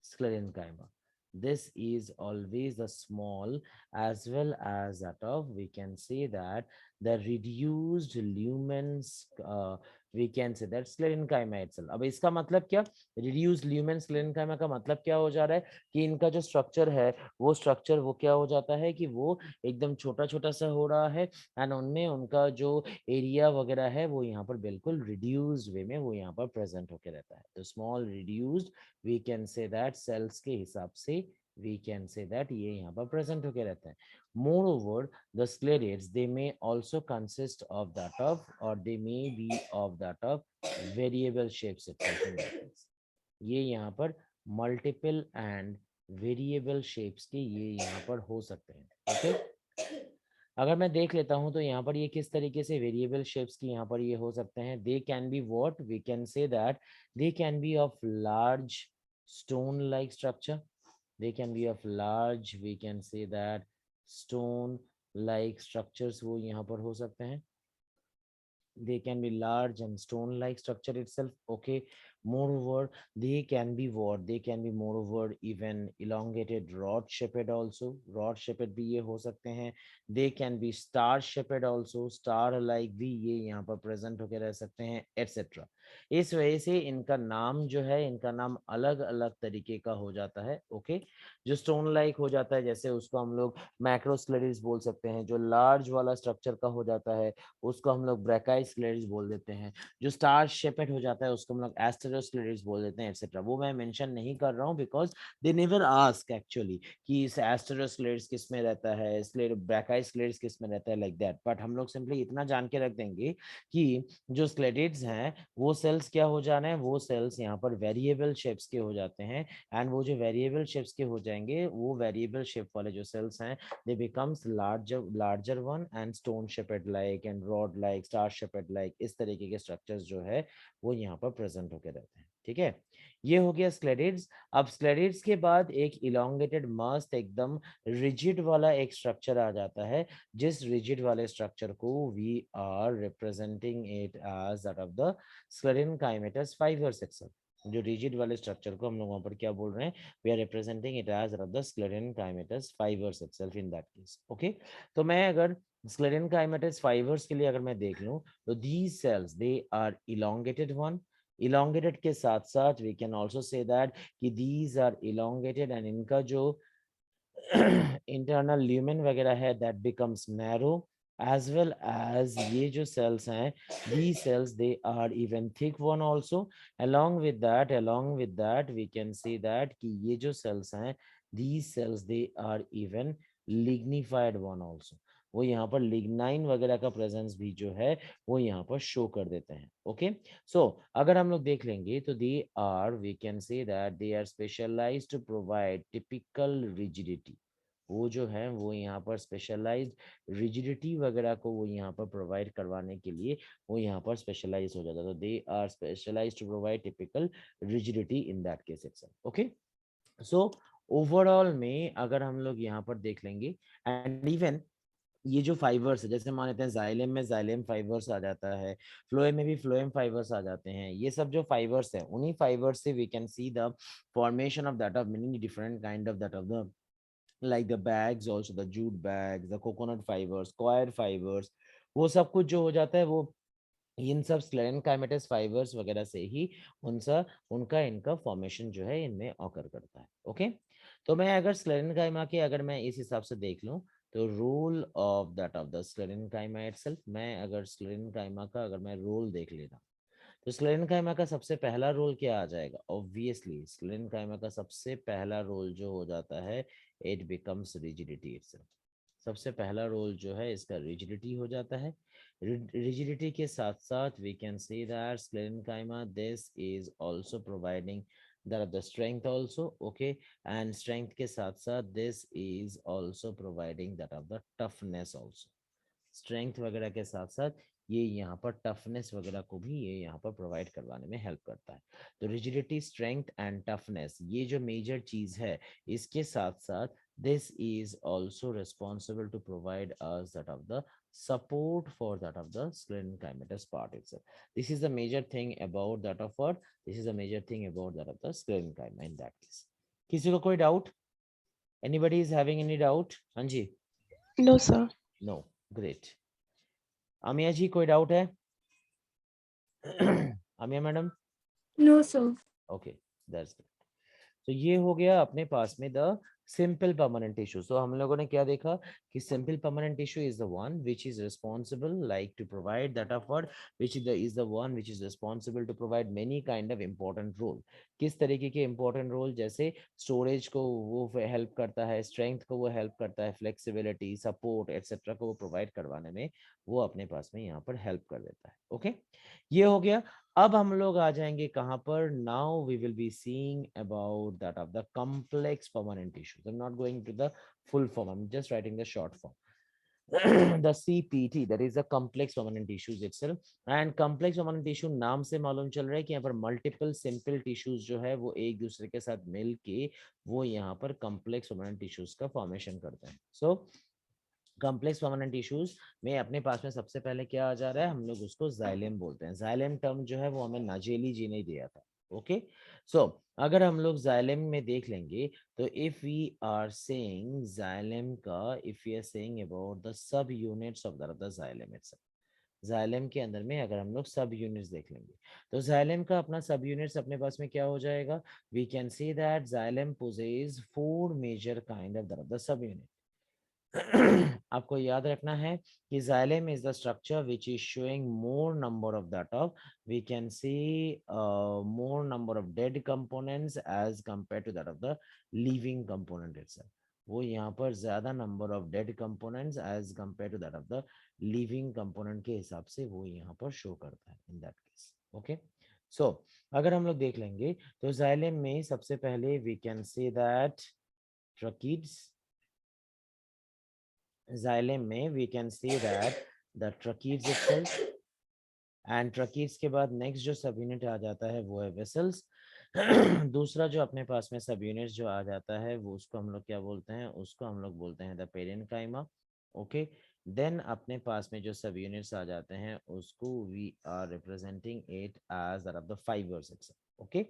sclerenchyma. This is always the small as well as that of, we can say that the reduced lumens, we can say that sclerenchyma itself. अब इसका मतलब क्या, reduced lumen sclerenchyma का मतलब क्या हो जा रहा है कि इनका जो स्ट्रक्चर है वो स्ट्रक्चर वो क्या हो जाता है कि वो एकदम छोटा छोटा सा हो रहा है, एंड उनमें उनका जो एरिया वगैरह है वो यहाँ पर बिल्कुल रिड्यूस्ड वे में वो यहाँ पर प्रेजेंट होके रहता है। तो small reduced, we can say that cells के हिसाब से वी कैन से दैट ये यहाँ पर प्रेजेंट होके रहता है। Moreover, the sclerids they may also consist of that of, or they may be of that of variable shapes itself in that case. ये यहाँ पर मल्टीपल एंड वेरिएबल शेप्स के ये यहाँ पर हो सकते हैं। ओके, अगर मैं देख लेता हूं तो यहाँ पर ये किस तरीके से वेरिएबल शेप्स की यहाँ पर ये हो सकते हैं। They can be what, we can say that they can be of large stone like structure, they can be of large, we can say that stone like structures वो यहाँ पर हो सकते हैं। They can be large and stone like structure itself. Okay, moreover they can be what, they can be moreover even elongated rod shaped also, rod shaped भी ये हो सकते हैं। They can be star shaped also, star like भी ये यहाँ पर present होके रह सकते हैं, etc. इस वजह से इनका नाम जो है, इनका नाम अलग अलग तरीके का हो जाता है। ओके, जो स्टोन लाइक हो जाता है जैसे उसको हम लोग मैक्रोस्क्लेरिस बोल सकते हैं, जो लार्ज वाला स्ट्रक्चर का हो जाता है उसको हम लोग ब्रैकाइस्क्लेरिस बोल देते हैं, जो स्टार शेपेड हो जाता है उसको हम लोग एस्टेरोस्क्लेरिस बोल देते हैं, एक्सेट्रा। वो मैं मेंशन नहीं कर रहा हूँ because they never ask actually कि इस एस्टेरोस्क्लेरिस किस में रहता है, ब्रैकाइस्क्लेरिस किस में रहता है, लाइक दैट। बट हम लोग सिंपली इतना जान के रख देंगे कि जो स्क्लेरिड्स हैं वो सेल्स क्या हो जाना है, वो सेल्स यहाँ पर वेरिएबल शेप्स के हो जाते हैं, एंड वो जो वेरिएबल शेप्स के हो जाएंगे वो वेरिएबल शेप वाले जो सेल्स हैं they becomes larger one and stone shaped like and rod like, star shaped like, इस तरीके के स्ट्रक्चर्स जो है वो यहाँ पर प्रेजेंट होके रहते हैं। ठीक है, ये हो गया स्क्लेरिड्स। अब स्क्लेरिड्स के बाद एक इलोंगेटेड मस्त एकदम रिजिड वाला एक स्ट्रक्चर आ जाता है, जिस रिजिड वाले स्ट्रक्चर को we are representing it as that of the sclerenchymatous fibres itself। जो रिजिड वाले स्ट्रक्चर को हम लोग वहां पर क्या बोल रहे हैं, we are representing it as the sclerenchymatous fibres itself in that case. Okay, तो मैं अगर स्क्लेरेनकाइमेटस फाइबर्स के लिए अगर मैं देख लूं तो these cells they are elongated one, elongated के साथ साथ we can also say that कि दीज आर इलोंगेटेड एंड इनका जो इंटरनल ल्यूमेन वगैरह है that becomes narrow, as well as ये जो cells हैं these cells they are even thick one also। along with that we can see that कि ये जो cells हैं these cells they are even lignified one also। वो यहाँ पर लिग्नाइन वगैरह का प्रेजेंस भी जो है वो यहाँ पर शो कर देते हैं। ओके, सो अगर हम लोग देख लेंगे तो they are, we can say that they are specialised to provide typical rigidity. वो जो है वो यहाँ पर स्पेशलाइज्ड रिजिडिटी वगैरह को वो यहाँ पर प्रोवाइड करवाने के लिए वो यहाँ पर स्पेशलाइज हो जाता है। तो they are specialised to provide typical rigidity in that case itself. Okay, so overall में अगर हम लोग यहाँ पर देख लेंगे एंड इवन ये जो फाइबर्स है जैसे मान लेते हैं जाइलेम में जाइलेम फाइबर्स आ जाता है, फ्लोएम में भी फ्लोएम फाइबर्स आ जाते हैं, ये सब जो फाइबर्स है उन्हीं फाइबर्स से we can see the formation of that of many different kind of that of the like the bags also, the jute bags, the coconut fibers, coir fibers, वो सब कुछ जो हो जाता है वो इन सब स्क्लेरेनकाइमेटस फाइबर्स वगैरह से ही उनका इनका फॉर्मेशन जो है इनमें ऑकर करता है। ओके, तो मैं अगर स्क्लेरेनकाइमा के अगर मैं इस हिसाब से देख लूं तो role of that of the sclerenchyma itself, मैं अगर स्क्लेरेनकाइमा का अगर मैं रोल देख लेता तो स्क्लेरेनकाइमा का सबसे पहला रोल क्या आ जाएगा, ऑब्वियसली स्क्लेरेनकाइमा का सबसे पहला रोल जो हो जाता है इट बिकम्स रिजिडिटी इटसेल्फ। सबसे पहला रोल जो है इसका रिजिडिटी हो जाता है। रिजिडिटी के साथ साथ we can say that sclerenchyma this is also providing that the strength also. Okay, and strength के साथ साथ this is also providing that of the toughness also. Strength वगैरह के साथ साथ ये यहाँ पर टफनेस वगैरह को भी ये यहाँ पर प्रोवाइड करवाने में हेल्प करता है। तो रिजिडिटी, स्ट्रेंथ एंड टफनेस ये जो मेजर चीज है, इसके साथ साथ this is also responsible to provide us that of the support for that of the sclerenchymatous part itself. This is the major thing about that of what? This is a major thing about that of the sclerenchyma in that case. किसी को कोई doubt? Anybody is having any doubt? हाँ जी? No, sir. No. Great. आमिया जी कोई doubt है? आमिया madam? No, sir. Okay, that's good. तो ये हो गया अपने पास में the simple permanent tissue. So हम लोगों ने क्या देखा कि simple permanent tissue is the one which is responsible like to provide that of what, which is the one which is responsible to provide many kind of important role. किस तरीके के important role? जैसे storage को वो help करता है, strength को वो हेल्प करता है, फ्लेक्सिबिलिटी, सपोर्ट एक्सेट्रा को वो प्रोवाइड करवाने में वो अपने पास में यहाँ पर हेल्प कर देता है। ओके, ये हो गया। अब हम लोग आ जाएंगे कहां पर? Now we will be seeing about that of the complex permanent tissues. I am not going to the full form, I am just writing the short form. the CPT, that is the complex permanent tissues itself. And complex permanent tissue नाम से मालूम चल रहा है कि यहाँ पर multiple simple tissues जो है वो एक दूसरे के साथ मिल के वो यहाँ पर complex permanent tissues का formation करते हैं। So कॉम्प्लेक्स परमानेंट टिश्यूज में अपने पास में सबसे पहले क्या आ जा रहा है? हम लोग उसको जाइलेम बोलते हैं। जाइलेम टर्म जो है वो हमें नाजेली जी ने दिया था। ओके, सो अगर हम लोग जाइलेम में देख लेंगे तो if we are saying xylem का, if we are saying about the subunits of the xylem itself, xylem के अंदर में अगर हम लोग सब यूनिट्स देख लेंगे तो जाइलेम का अपना सब यूनिट्स अपने पास में क्या हो जाएगा? We can see that xylem possesses 4 major kind of the sub unit. आपको याद रखना है कि xylem is the structure which is showing more number of that of, we can see more number of dead components as compared to that of the living component itself. वो यहाँ पर ज्यादा number of dead components as compare to that of the living component के हिसाब से वो यहाँ पर शो करता है in that case. Okay, so अगर हम लोग देख लेंगे तो xylem में सबसे पहले we can say that tracheids, xylem में we can see that the tracheids itself, and tracheids के बाद next जो सब यूनिट आ जाता है वो है vessels। दूसरा जो अपने पास में सब यूनिट जो आ जाता है वो उसको हम लोग क्या बोलते हैं? उसको हम लोग बोलते हैं द पेरेन्काइमा। ओके, देन अपने पास में जो सब यूनिट्स आ जाते हैं उसको we are representing it as that of the fibres itself. Okay,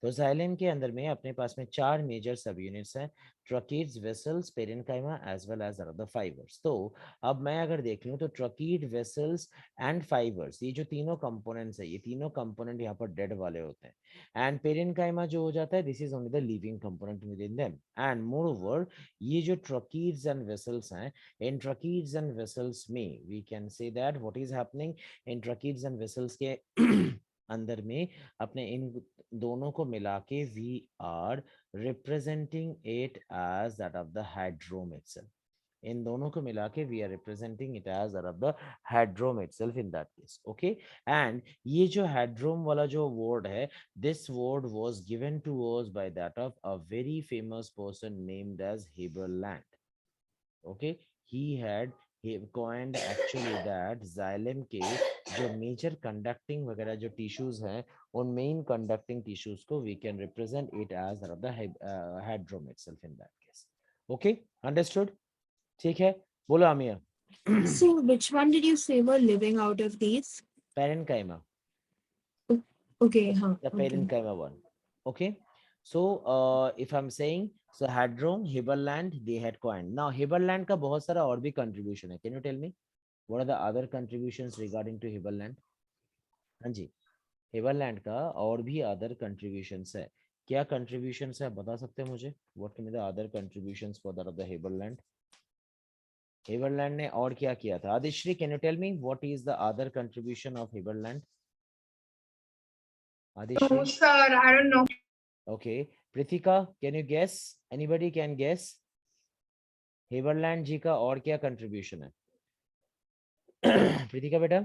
तो जाइलेम के अंदर में अपने पास में 4 मेजर सब यूनिट्स हैं, tracheids, vessels, parenchyma as well as the fibres. तो अब मैं अगर देख लूं तो ट्रकीड, वेसल्स एंड फाइबर्स ये जो तीनों कंपोनेंट्स है, ये तीनों कंपोनेंट यहाँ पर डेड वाले होते हैं। एंड पेरेन्काइमा जो हो जाता है this is only the living component within them. And moreover ये जो ट्रकीड्स एंड वेसल्स हैं, इन ट्रकीड्स एंड वेसल्स में we can say that what is happening in tracheids and vessels के अंदर में अपने इन दोनों को मिला के we are representing it as that of the hydrome itself. इन दोनों को मिला के we are representing it as that of the hydrome itself in that case. Okay, and ये जो हाइड्रोम वाला जो वर्ड है, this word was given to us by that of a very famous person named as Haberland. Okay, he had coined actually that xylem के जो major conducting वगैरह जो tissues हैं उन मेन कंडक्टिंग टिश्यूज को we can represent it as the hydrome itself in that case. Okay, understood? ठीक है, बोलो आमिया। So which one did you say were living out of these? Parenchyma, Okay, huh. the Okay. parenchyma one. Okay, so if I'm saying so Hadron, Hiberland, they had coined. Now Hiberland का बहुत सारा और भी contribution है. Can you tell me what are the other contributions regarding to Hiberland? हाँ जी, Hiberland का और भी other contributions है। क्या contributions है बता सकते हैं मुझे? What can be the other contributions for that of the Hiberland? Hiberland ने और क्या किया था? Adishri, can you tell me what is the other contribution of Hiberland? Adishri? No, sir, I don't know. Okay, Prithika, can you guess? Anybody can guess? Haberland जी का और क्या contribution है? Prithika बेटा?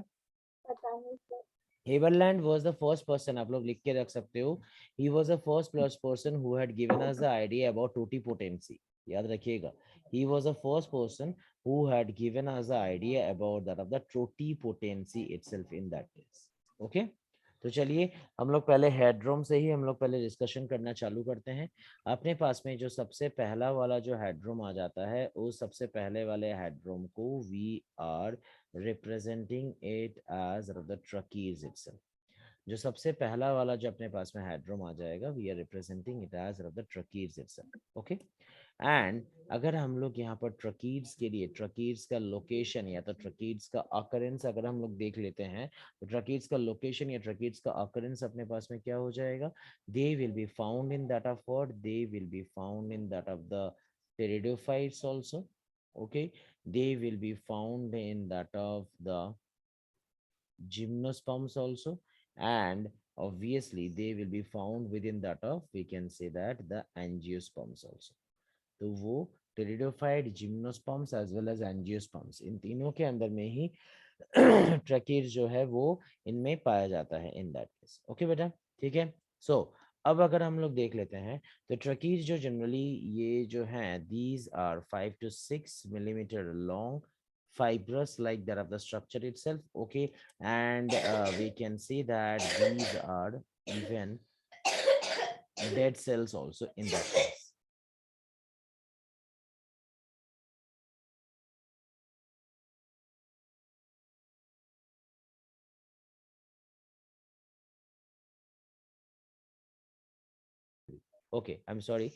Haberland was the first person, आप लोग लिख के रख सकते हो. He was the first person who had given us the idea about totipotency. याद रखिएगा. He was the first person who had given us the idea about that of the totipotency itself in that case. Okay, तो चलिए हम लोग पहले हेड्रोम से ही हम लोग पहले डिस्कशन करना चालू करते हैं। अपने पास में जो सबसे पहला वाला जो हेड्रोम आ जाता है, उस सबसे पहले वाले हेड्रोम को we are representing it as the tracheids itself. जो सबसे पहला वाला जो अपने पास में हेड्रोम आ जाएगा, we are representing it as the tracheids itself. Okay, and अगर हम लोग यहाँ पर ट्रकीड्स के लिए ट्रकीड्स का लोकेशन या तो ट्रकीड्स का अकरेंस अगर हम लोग देख लेते हैं, तो ट्रकीड्स का लोकेशन या ट्रकीड्स का अकरेंस अपने पास में क्या हो जाएगा, दे will be found in that of what, they will be found in that of the pteridophytes also. Okay, they will be found in that of the gymnosperms also, and obviously they will be found within that of, we can say that, the angiosperms also। तो वो pteridophyte, gymnosperms as well as angiosperms, इन तीनों के अंदर में ही ट्रकीर जो है वो इनमें पाया जाता है इन दैट केस। ओके बेटा, ठीक है। सो अब अगर हम लोग देख लेते हैं तो ट्रकीर जो जनरली ये जो हैं, these are 5 to 6 millimeter long, fibrous like that of the structure itself। Okay, and we can see that these are even dead cells also in that case। Okay, I am sorry.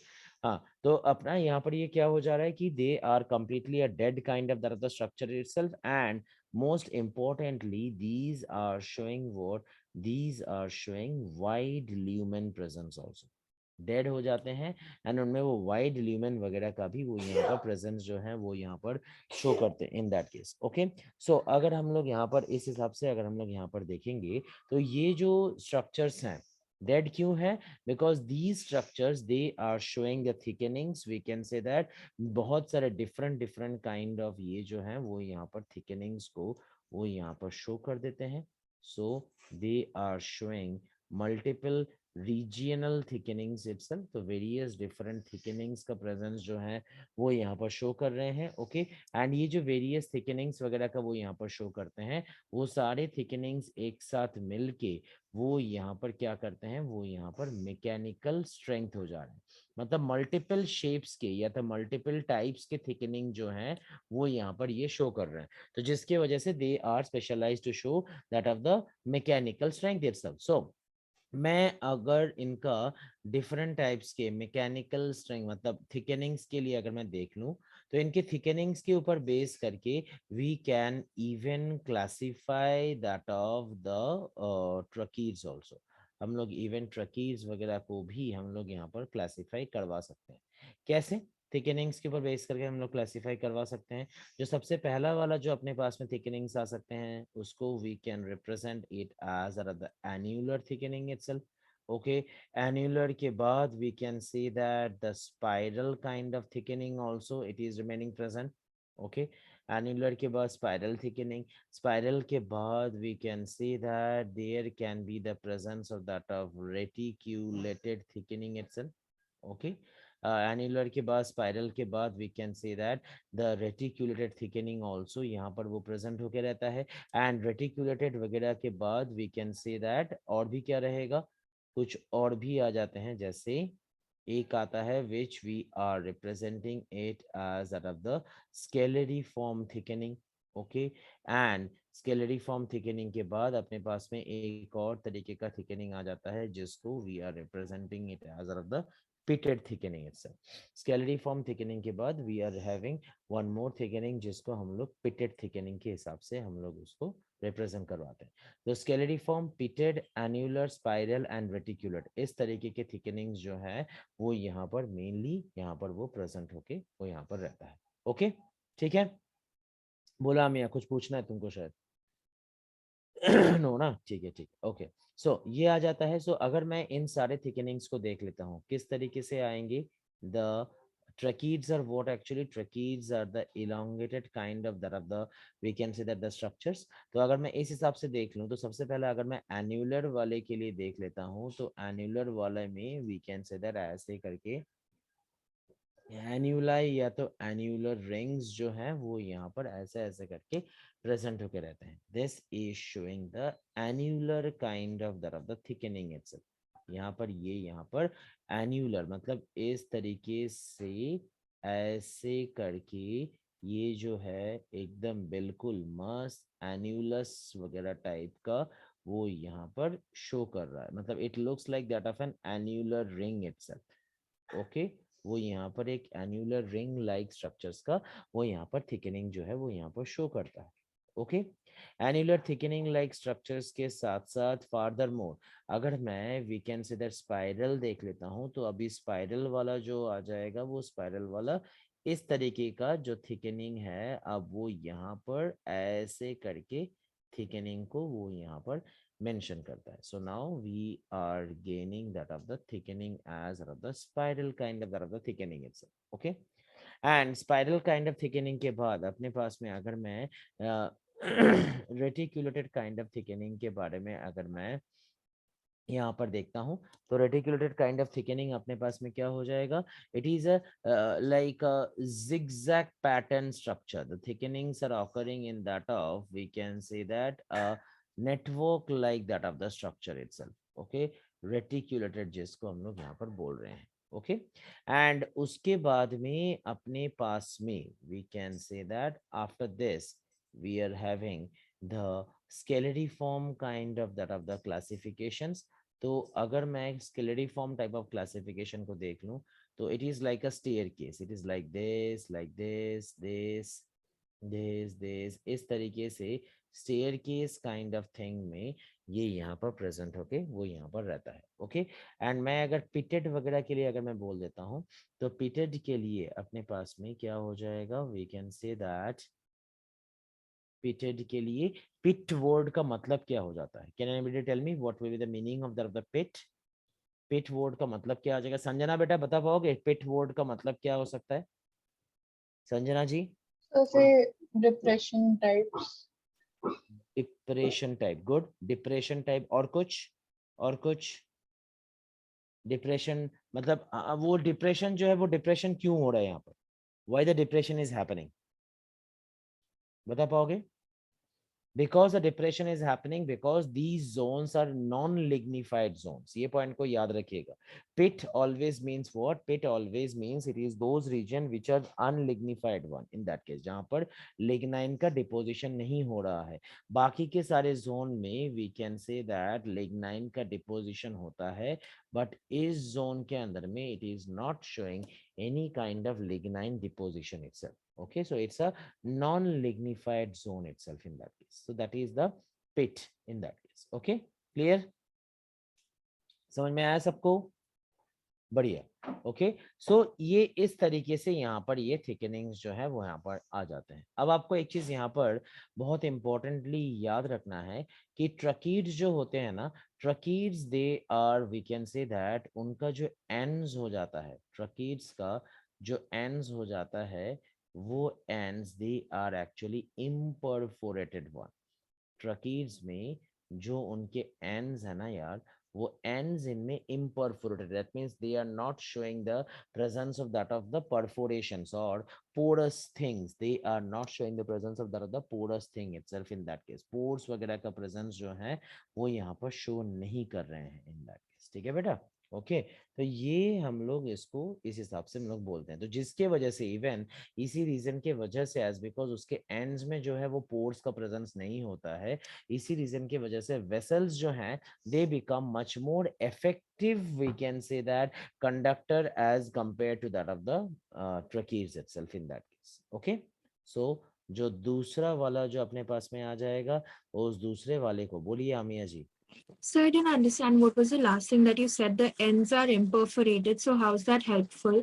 हाँ, तो अपना यहाँ पर ये क्या हो जा रहा है कि they are completely a dead kind of the structure itself, and most importantly these are showing what, these are showing wide lumen presence also. Dead हो जाते हैं एंड उनमें वो वाइड ल्यूमेन वगैरह का भी वो यहाँ पर प्रेजेंस जो है वो यहाँ पर शो करते हैं इन दैट केस। ओके, सो अगर हम लोग यहाँ पर इस हिसाब से अगर हम लोग यहाँ पर देखेंगे तो ये जो स्ट्रक्चर्स हैं डेड क्यों है, because these structures they are showing the thickenings, we can say that बहुत सारे डिफरेंट डिफरेंट काइंड ऑफ ये जो है वो यहाँ पर थिकनिंग्स को वो यहाँ पर शो कर देते हैं। So they are showing multiple regional thickenings itself, तो वेरियस डिफरेंट थिकनिंग्स का प्रेजेंस जो है वो यहाँ पर शो कर रहे हैं। ओके, एंड ये जो वेरियस थिकनिंग्स वगैरह का वो यहाँ पर शो करते हैं, वो सारे थिकनिंग्स एक साथ मिलके वो यहाँ पर क्या करते हैं, वो यहाँ पर मैकेनिकल स्ट्रेंथ हो जा रहे हैं। मतलब मल्टीपल शेप्स के या तो मल्टीपल टाइप्स के थिकनिंग जो हैं वो यहाँ पर ये शो कर रहे हैं, तो जिसकी वजह से they are specialised to show that of the mechanical strength itself. So मैं अगर इनका डिफरेंट टाइप्स के मैकेनिकल स्ट्रेंथ मतलब थिकनिंग्स के लिए अगर मैं देख लूं, तो इनके थिकनिंग्स के ऊपर बेस करके we can even classify that of the tracheids also. हम लोग इवन ट्रकीज वगैरह को भी हम लोग यहाँ पर क्लासिफाई करवा सकते हैं। कैसे थिकनिंग्स के ऊपर बेस करके हम लोग क्लासिफाई करवा सकते हैं? जो सबसे पहला वाला जो अपने पास में थिकनिंग्स आ सकते हैं उसको we can represent it as the annular thickening itself. Okay, annular के बाद we can see that the spiral kind of thickening also it is remaining present. Okay, annular के बाद स्पाइरल थिकनिंग, स्पाइरल के बाद we can see that there can be the presence of that of reticulated thickening itself. Okay, annular के बाद spiral के बाद we can say that the reticulated thickening also यहाँ पर वो प्रेजेंट होके रहता है, एंड रेटिकुलेटेड वगैरह के बाद वी कैन से दैट और भी क्या रहेगा, कुछ और भी आ जाते हैं, जैसे एक आता है which we are representing it as that of the scalariform thickening. Okay, and scalariform thickening के बाद अपने पास में एक और तरीके का थिकनिंग आ जाता है जिसको we are representing it as that of the pitted thickening itself। Scalariform thickening के बाद we are having one more thickening जिसको हम लोग pitted थिकनिंग के हिसाब से हम लोग उसको रिप्रेजेंट करवाते हैं। तो स्केलरीफॉर्म, pitted, annular, spiral and reticulate, इस तरीके के थिकनिंग्स जो है वो यहाँ पर मेनली यहाँ पर वो प्रेजेंट होके वो यहाँ पर रहता है। ओके, ठीक है, बोला मियाँ कुछ पूछना है तुमको शायद? नो ना, ठीक है, ठीक, ओके। सो ये आ जाता है। सो अगर मैं इन सारे थिकनिंग्स को देख लेता हूँ किस तरीके से आएंगे, the tracheates are what actually, tracheates are the elongated kind of that of the, we can say that the structures। तो अगर मैं इस हिसाब से देख लूँ तो सबसे पहले अगर मैं एन्युलर वाले के लिए देख लेता हूँ तो एन्युलर वाले में वी कैन से दैट ऐसे करके एन्यूलाई या तो एन्यूलर रिंग्स जो हैं वो यहाँ पर ऐसे ऐसे करके प्रेजेंट होके रहते हैं. This is showing the annular kind of the thickening itself. यहाँ पर ये यहाँ पर एन्यूलर मतलब इस तरीके से ऐसे करके ये जो है एकदम बिल्कुल मस्त एन्यूलस वगैरह टाइप का वो यहाँ पर शो कर रहा है. मतलब it looks like that of an annular ring itself. Okay, वो यहाँ पर एक एन्यूलर रिंग लाइक स्ट्रक्चर्स का वो यहाँ पर थिकनिंग जो है वो यहाँ पर शो करता है. Okay, annular thickening like structures के साथ साथ फार्दर मोर अगर मैं we can say that spiral देख लेता हूँ तो अभी स्पाइरल वाला जो आ जाएगा वो स्पाइरल वाला इस तरीके का जो थिकनिंग है अब वो यहाँ पर ऐसे करके थिकनिंग को वो यहाँ पर mention करता है. So now we are gaining that of the thickening as of the spiral kind of that of the thickening itself. Okay, and spiral kind of thickening के बाद अपने पास में अगर मैं reticulated kind of thickening के बारे में अगर मैं यहाँ पर देखता हूँ तो रेटिकुलेटेड काइंड ऑफ थिकनिंग अपने पास में क्या हो जाएगा. It is a like a zigzag pattern structure. The thickenings are occurring in that of we can say that network like that of the structure itself. Okay, reticulated जिसको हम लोग यहाँ पर बोल रहे हैं. ओके एंड उसके बाद में अपने पास में we can say that after this we are having the scalariform kind of that of the classifications. तो अगर मैं स्केलरिफॉर्म टाइप ऑफ क्लासिफिकेशन को देख लूं तो it is like a staircase. It is like this this इस तरीके से staircase kind of thing में ये यहाँ पर प्रेजेंट होके वो यहाँ पर रहता है. ओके एंड मैं अगर पिटेड वगैरह के लिए अगर मैं बोल देता हूँ तो पिटेड के लिए अपने पास में क्या हो जाएगा. We can say that pitted के लिए पिट वर्ड का मतलब क्या हो जाता है. Can anybody tell me what will be the meaning of the pit. Pit word का मतलब क्या आ जाएगा. संजना बेटा बता पाओगे पिट वर्ड का मतलब क्या हो सकता है. Sanjana ji. So say depression types. Depression type. Good. Depression type. और कुछ डिप्रेशन मतलब वो डिप्रेशन जो है वो डिप्रेशन क्यों हो रहा है यहाँ पर. Why the depression is happening बता पाओगे. Because the depression is happening because these zones are non-lignified zones. ये point को याद रखिएगा. Pit always means what? Pit always means it is those region which are unlignified one. In that case जहाँ पर lignin का deposition नहीं हो रहा है. बाकी के सारे zone में we can say that lignin का deposition होता है, but इस zone के अंदर में it is not showing any kind of lignin deposition itself. Okay, so it's a non-lignified zone itself in that case. So that is the pit in that case. Okay, clear? समझ में आया सबको. बढ़िया. Okay so ये इस तरीके से यहाँ पर ये थिकनिंग्स जो है वो यहाँ पर आ जाते हैं. अब आपको एक चीज यहाँ पर बहुत इंपॉर्टेंटली याद रखना है कि ट्रकीड्स जो होते हैं ना, tracheids they are we can say that उनका जो एंड्स हो जाता है, ट्रकीड्स का जो एंड्स हो जाता है वो ends they are actually imperforated one. Tracheids में जो उनके एंड्स है ना यार वो ends इनमें imperforated. That means they are not showing the presence of that of the perforations or porous things. They are not showing the presence of that of the porous thing itself in that case. Pores वगैरह का presence जो है वो यहाँ पर show नहीं कर रहे हैं in that case. ठीक है बेटा. ओके तो ये हम लोग इसको इस हिसाब से हम लोग बोलते हैं. तो जिसके वजह से इवन इसी रीजन के वजह से एज बिकॉज उसके एंड्स में जो है वो पोर्स का प्रेजेंस नहीं होता है, इसी रीजन की वजह से वेसल्स जो हैं they become much more effective we can say that conductor as compared to that of the tracheids itself in that case. Okay so जो दूसरा वाला जो अपने पास में आ जाएगा उस दूसरे वाले को बोलिए आमिया जी. So I didn't understand what was the last thing that you said. The ends are imperforated. So how is that helpful?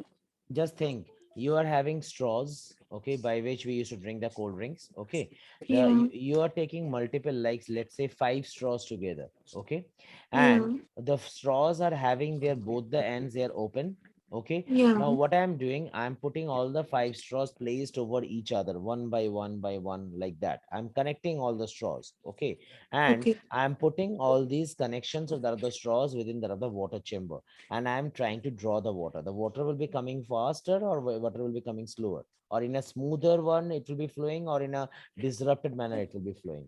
Just think you are having straws, okay, by which we used to drink the cold drinks. Okay, Yeah. you are taking multiple, like let's say 5 straws together. Okay, and the straws are having their both the ends they are open. Okay. Yeah. Now what I am doing, I am putting all the 5 straws placed over each other, one by one, like that. I'm connecting all the straws. Okay. And Okay. I'm putting all these connections of the other straws within the other water chamber. And I'm trying to draw the water. The water will be coming faster, or water will be coming slower, or in a smoother one, it will be flowing, or in a disrupted manner, it will be flowing.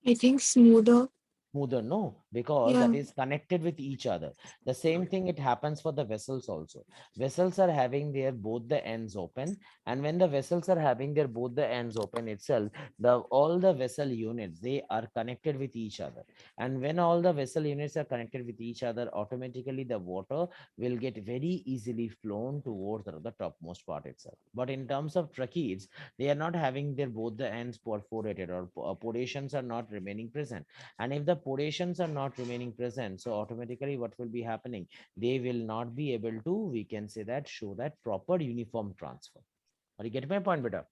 I think smoother. Smoother, no, because Yeah. that is connected with each other. The same thing it happens for the vessels also. Vessels are having their both the ends open, and when the vessels are having their both the ends open itself, the all the vessel units, they are connected with each other. And when all the vessel units are connected with each other, automatically the water will get very easily flown towards the topmost part itself. But in terms of tracheids, they are not having their both the ends perforated, or porations are not remaining present. And if the porations are not remaining present, so automatically what will be happening, they will not be able to, we can say that, show that proper uniform transfer. Are you getting my point, beta?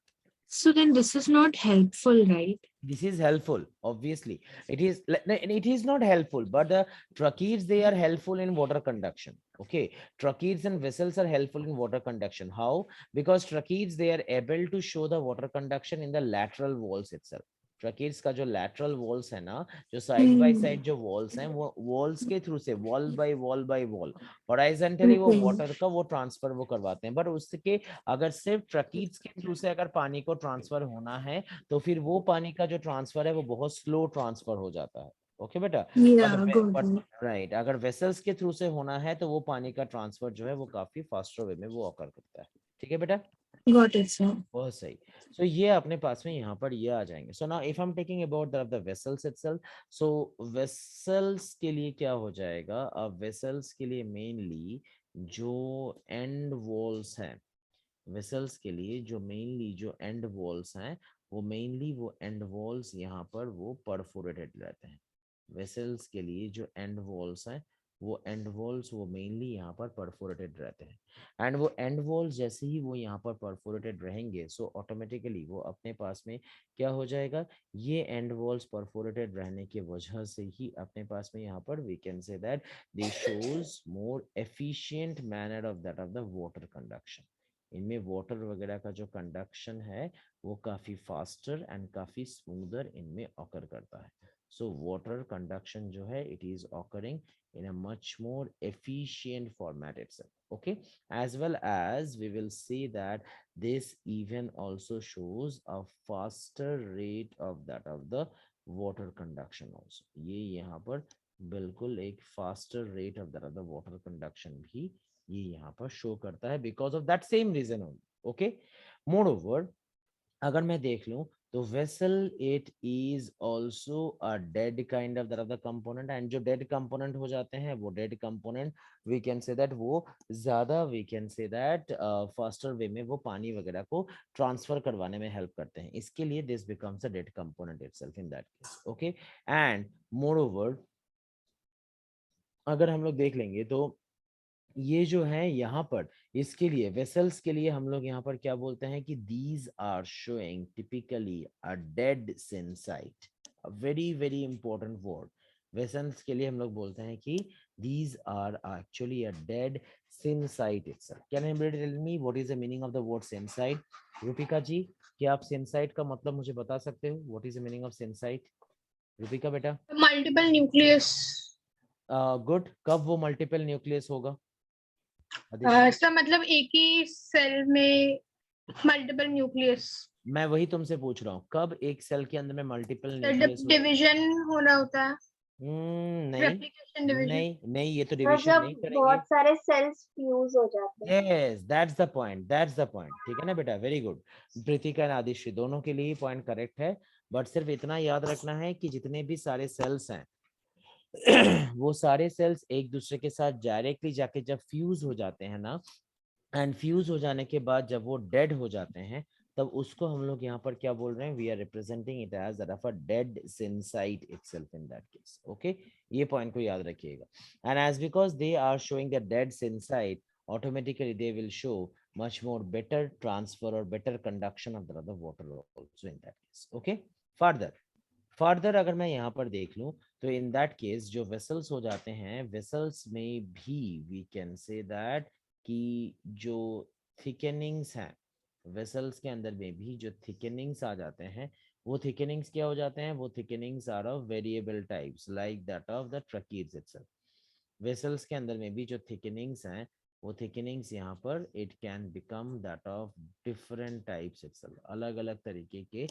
So then this is not helpful, right? This is helpful, obviously. It is not helpful, but the tracheids, they are helpful in water conduction. Okay, tracheids and vessels are helpful in water conduction. How? Because tracheids, they are able to show the water conduction in the lateral walls itself. ट्रकीड्स का जो lateral walls है ना, जो side by side जो walls हैं, वो walls के through से wall by wall horizontally वो water का वो transfer वो करवाते हैं. But उसके अगर सिर्फ tracheids के through से अगर पानी को transfer होना है, तो फिर वो पानी का जो ट्रांसफर है वो बहुत स्लो ट्रांसफर हो जाता है. ओके बेटा. बट राइट, अगर वेसल्स के थ्रू से होना है तो वो पानी का ट्रांसफर जो है वो काफी फास्टर वे में वो ऑकर करता है. ठीक है बेटा. Got it, sir. बहुत सही. सो ये अपने पास में यहाँ पर ये आ जाएंगे. So now if I am taking about the vessels itself, so vessels के लिए क्या हो जाएगा, अब वेसल्स के लिए मेनली जो एंड वॉल्स हैं, वेसल्स के लिए जो मेनली जो एंड वॉल्स हैं, वो मेनली वो एंड वॉल्स यहाँ पर वो परफोरेटेड रहते हैं. वेसल्स के लिए जो एंड वॉल्स हैं, वो एंड वॉल्स वो मेनली यहाँ पर परफोरेटेड रहते हैं. एंड वो एंड वॉल्स जैसे ही वो यहाँ पर परफोरेटेड रहेंगे, सो ऑटोमेटिकली वो अपने पास में क्या हो जाएगा, ये एंड वॉल्स परफोरेटेड रहने की वजह से ही अपने पास में यहाँ पर we can say that they shows more efficient manner of that of the water conduction. इनमें वाटर वगैरह का जो कंडक्शन है वो काफी फास्टर एंड काफी स्मूदर इनमें ऑकर करता है. सो वाटर कंडक्शन जो है, it is occurring in a much more efficient format itself. Okay, as well as we will see that this even also shows a faster rate of that of the water conduction also. ये यहाँ पर बिल्कुल एक faster rate of that of the water conduction भी ये यहाँ पर show करता है because of that same reason only. Okay, moreover अगर मैं देख लूं तो vessel it is also a dead kind of the other component, and जो dead component हो जाते हैं वो dead component we can say that वो ज्यादा we can say that faster way में वो पानी वगैरह को transfer करवाने में help करते हैं. इसके लिए this becomes a dead component itself in that case. Okay, and moreover अगर हम लोग देख लेंगे तो ये जो है यहाँ पर इसके लिए वेसल्स के लिए हम लोग यहाँ पर क्या बोलते हैं कि these are showing typically a dead sin site. A very very important word. Vessels के लिए हम लोग बोलते हैं कि these are actually a dead sin site itself. Can anybody tell me what is the meaning of the word sin site? Rupika जी, क्या आप sin site का मतलब मुझे बता सकते हो? What is the meaning of sin site? Rupika बेटा. Multiple nucleus. गुड. कब वो मल्टीपल न्यूक्लियस होगा? सर मतलब एक ही सेल में मल्टीपल न्यूक्लियस. मैं वही तुमसे पूछ रहा हूँ, कब एक सेल के अंदर में मल्टीपल न्यूक्लियस डिवीजन होना होता है. नहीं रेप्लिकेशन डिवीजन. नहीं ये तो डिवीजन नहीं करेंगे. बहुत सारे सेल्स फ्यूज हो जाते हैं. Yes, that's the point. ठीक है ना बेटा, वेरी गुड. प्रीतिका और आदिश्री दोनों के लिए पॉइंट करेक्ट है, बट सिर्फ इतना याद रखना है कि जितने भी सारे सेल्स हैं वो सारे सेल्स एक दूसरे के साथ डायरेक्टली जाके जब फ्यूज हो जाते हैं ना, एंड फ्यूज हो जाने के बाद जब वो डेड हो जाते हैं, तब उसको हम लोग यहाँ पर क्या बोल रहे हैं, we are representing it as a dead sin site itself in that case. Okay, ये पॉइंट को याद रखिएगा. And as because they are showing the dead sin site, automatically they will show much more better transfer or better conduction of the water also in that case. Okay, further अगर मैं यहाँ पर देख लूं तो in that case जो vessels हो जाते हैं, vessels में भी we can say that कि जो थिकनिंग्स हैं वेसल्स के अंदर में भी जो थिकनिंग्स आ जाते हैं, वो थिकनिंग्स क्या हो जाते हैं, वो thickenings are of variable types like that of the tracheids itself. Vessels के अंदर में भी जो थिकनिंग्स हैं, वो थिकनिंग्स यहाँ पर it can become that of different types itself, अलग अलग तरीके के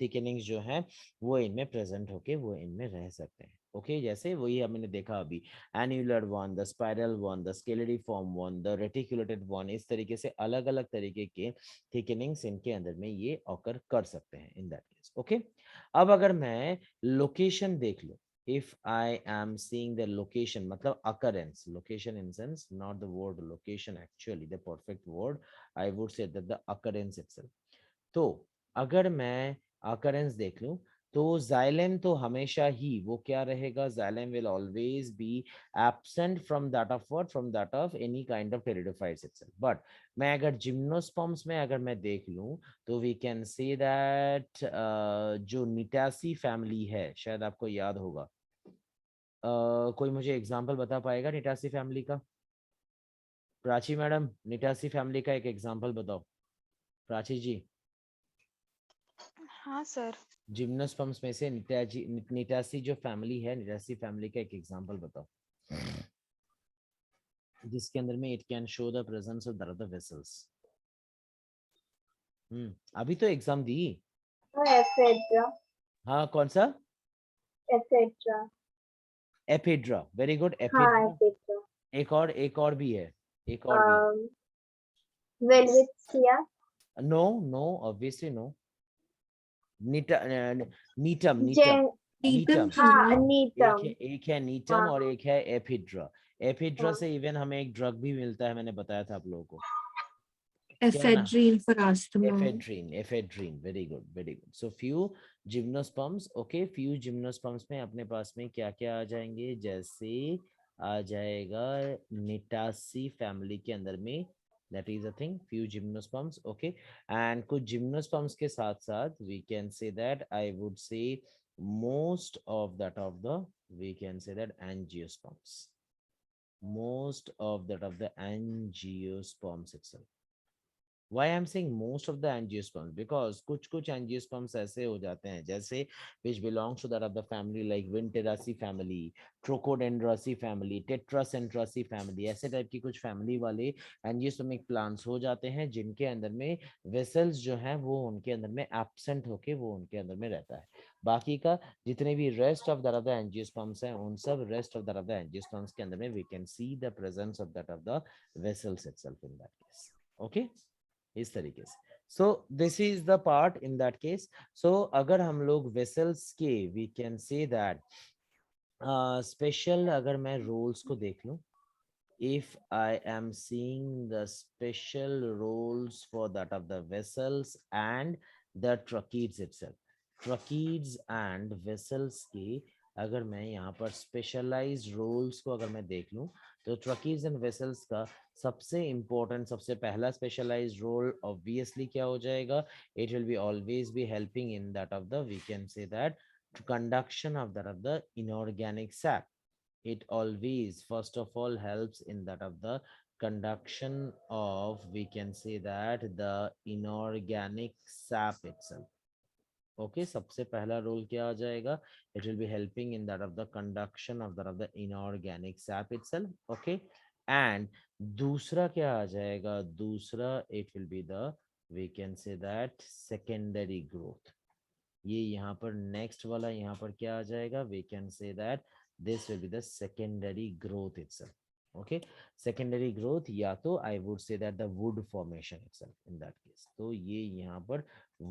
थिकनिंग्स जो है वो इनमें प्रेजेंट होके वो इनमें रह सकते हैं। ओके, जैसे वही हमने देखा अभी, annular one, the spiral one, the scalariform one, the reticulated one, इस तरीके से अलग अलग तरीके के थिकनिंग्स इनके अंदर में ये ऑकर कर सकते हैं इन दैट केस। ओके, अब अगर मैं लोकेशन देख लूं, if I am seeing the location, मतलब occurrence, location in sense, not the word location actually, the perfect word, I would say that the occurrence itself. तो अगर मैं occurrence देख लूं, तो xylem तो हमेशा ही वो क्या रहेगा, xylem will always be absent from that of what, from that of any kind of pteridophytes itself. But मैं अगर gymnosperms में अगर मैं देख लूं, तो we can say that जो निटासी फैमिली है, शायद आपको याद होगा, कोई मुझे एग्जांपल बता पाएगा निटासी फैमिली का? प्राची मैडम, निटासी फैमिली का एक एग्जांपल बताओ। प्राची जी। हाँ सर। जिम्नोस्पर्म्स में से निटासी जो फैमिली है, निटासी फैमिली का एक एग्जांपल बताओ जिसके अंदर में it can show the presence of the vessels. अभी तो एग्जाम दी। एफेड्रा। हाँ, कौन सा? एफेड्रा। एफेड्रा, वेरी गुड, हाँ, एफेड्रा। एफेड्रा। एक और भी है, एक और भी। Welwitschia. No no, obviously no. Gnetum Gnetum Gnetum. हाँ, नीतम। एक है नीटम हाँ, और एक है एफिड्रा। एफिड्रा हाँ। से इवन हमें एक ड्रग भी मिलता है, मैंने बताया था आप लोगों को। Ephedrine for asthma. Ephedrine, very good, very good. So few gymnosperms, okay, few gymnosperms में अपने पास में क्या क्या आ जाएंगे, जैसे आ जाएगा निटासी फैमिली के अंदर में, that is a thing, few gymnosperms, okay, and कुछ gymnosperms के साथ साथ we can say that, I would say most of that of the, we can say that angiosperms, most of that of the angiosperms itself. Why I'm saying most of the angiosperms? Because कुछ angiosperms ऐसे हो जाते हैं जैसे which belongs to that of the family like Winteraceae family, Trochodendroaceae family, Tetracentraceae family, ऐसे type की कुछ family वाले एंजियोस्पर्मिक प्लांट्स हो जाते हैं जिनके अंदर में वेसल्स जो हैं वो उनके अंदर में एब्सेंट होके वो उनके अंदर में रहता है। बाकी का जितने भी rest of that of the angiosperms हैं, उन सब rest of that of the angiosperms के अंदर में we can see the presence of that of the vessels itself in that case. Okay, इस तरीके से। So this is the part in that case. So अगर हम लोग वेसल्स के we can say that special, अगर मैं रोल्स को देख लूं, if I am seeing the special roles for that of the vessels and the tracheids itself, tracheids and vessels के अगर मैं यहाँ पर स्पेशलाइज्ड रोल्स को अगर मैं देख लूं, तो ट्रकीज एंड वेसल्स का सबसे इम्पोर्टेंट, सबसे पहला स्पेशलाइज्ड रोल ऑब्वियसली क्या हो जाएगा, it will be always be helping in that of the, we can say that, conduction of that of the inorganic sap. It always first of all helps in that of the conduction of, we can say that, the inorganic sap itself. Okay, सबसे पहला role क्या आ जाएगा, it will be helping in that of the conduction of the inorganic sap itself. Okay, and दूसरा क्या आ जाएगा, दूसरा it will be the, we can say that, secondary growth. ये यहाँ पर नेक्स्ट वाला यहाँ पर क्या आ जाएगा, we can say that this will be the secondary growth itself. Okay, secondary growth, या तो I would say that the wood formation itself in that case. तो ये यहाँ पर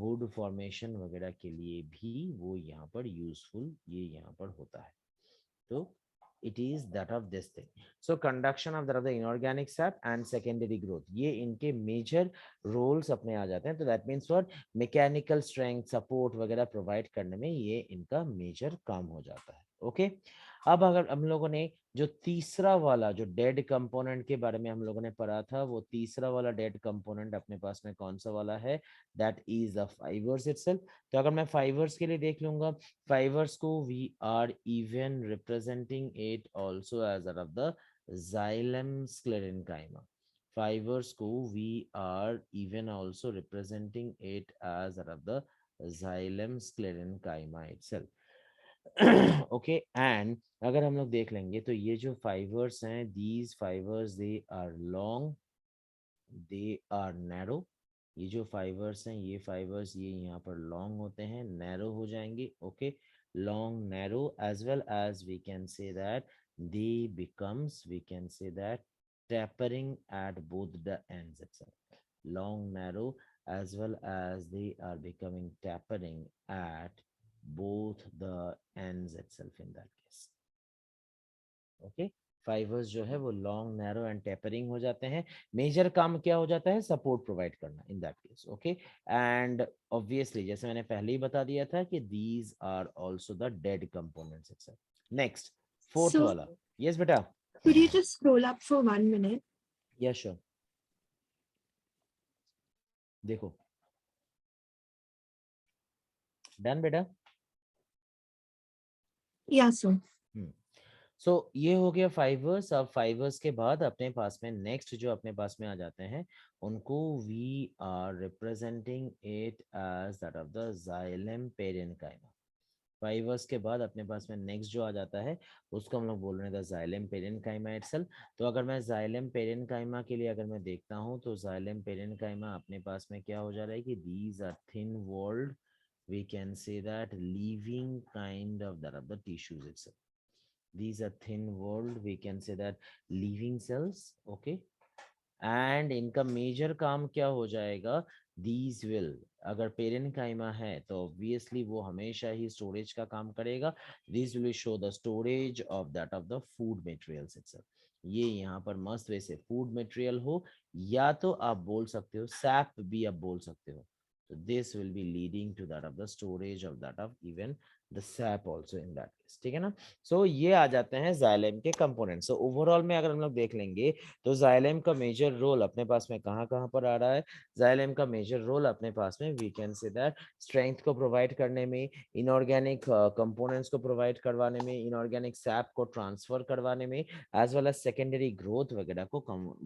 wood formation वगैरह के लिए भी वो यहाँ पर useful ये यहाँ पर होता है। तो it is that of this thing. So conduction of the inorganic sap and secondary growth, ये इनके major roles अपने आ जाते हैं। तो that means what, mechanical strength, support वगैरह provide करने में ये इनका major काम हो जाता है। ओके, अब अगर हम लोगों ने जो तीसरा वाला जो डेड कंपोनेंट के बारे में हम लोगों ने पढ़ा था, वो तीसरा वाला डेड कंपोनेंट अपने पास में कौन सा वाला है, that is the fibres itself. तो अगर मैं फाइबर्स के लिए देख लूंगा, फाइबर्स को we are even representing it also as of the xylem sclerenchyma. Fibers को we are even also representing it as the xylem sclerenchyma itself. Okay and अगर हम लोग देख लेंगे तो ये जो फाइबर्स हैं, these fibres they are long, they are narrow. ये जो फाइबर्स हैं, ये फाइबर्स ये यहाँ पर लॉन्ग होते हैं, नैरो हो जाएंगे। Okay, long narrow as well as we can say that they becomes, we can say that tapering at both the ends itself. Long narrow as well as they are becoming tapering at both the ends itself in that case. Okay, fibres जो है वो long narrow and tapering हो जाते हैं। Major काम क्या हो जाता है? सपोर्ट प्रोवाइड करना in that case. Okay, and obviously जैसे मैंने पहले ही बता दिया था कि these are also the dead components itself. Next fourth So- वाला, यस बेटा। Could you just scroll up for 1 minute? Yes sure. देखो डन बेटा। Yeah, so सो ये हो गया फाइबर्स। अब फाइबर्स के बाद अपने पास में नेक्स्ट जो अपने पास में आ जाते हैं उनको we are representing it as that of the xylem parenchyma। Fibres के बाद अपने पास में नेक्स्ट जो आ जाता है उसको हम लोग बोल रहे हैं द xylem parenchyma itself। तो अगर मैं xylem parenchyma के लिए अगर मैं देखता हूँ तो xylem parenchyma अपने पास में क्या हो जा रहा है कि these are thin walled, we can say that living kind of that of the tissues itself. These are thin walled, we can say that living cells. Okay, and इनका मेजर काम क्या हो जाएगा? दीज विल, अगर parenchyma है तो obviously वो हमेशा ही स्टोरेज का काम करेगा। This will show the storage of that of the food materials itself. ये यहाँ पर मस्त वैसे फूड मटेरियल हो, या तो आप बोल सकते हो सैप भी आप बोल सकते हो। तो this will be leading to that of the storage of that of even the sap also in that case. ठीक है ना? सो ये आ जाते हैं जाइलेम के कंपोनेंट्स। सो ओवरऑल में अगर हम लोग देख लेंगे तो जाइलेम का मेजर रोल अपने पास में कहाँ कहाँ पर आ रहा है? जाइलेम का मेजर रोल अपने पास में we can say that strength को प्रोवाइड करने में, इनऑर्गेनिक कंपोनेंट्स को प्रोवाइड करवाने में, इनऑर्गेनिक सैप को ट्रांसफर करवाने में, as well as secondary growth वगैरह को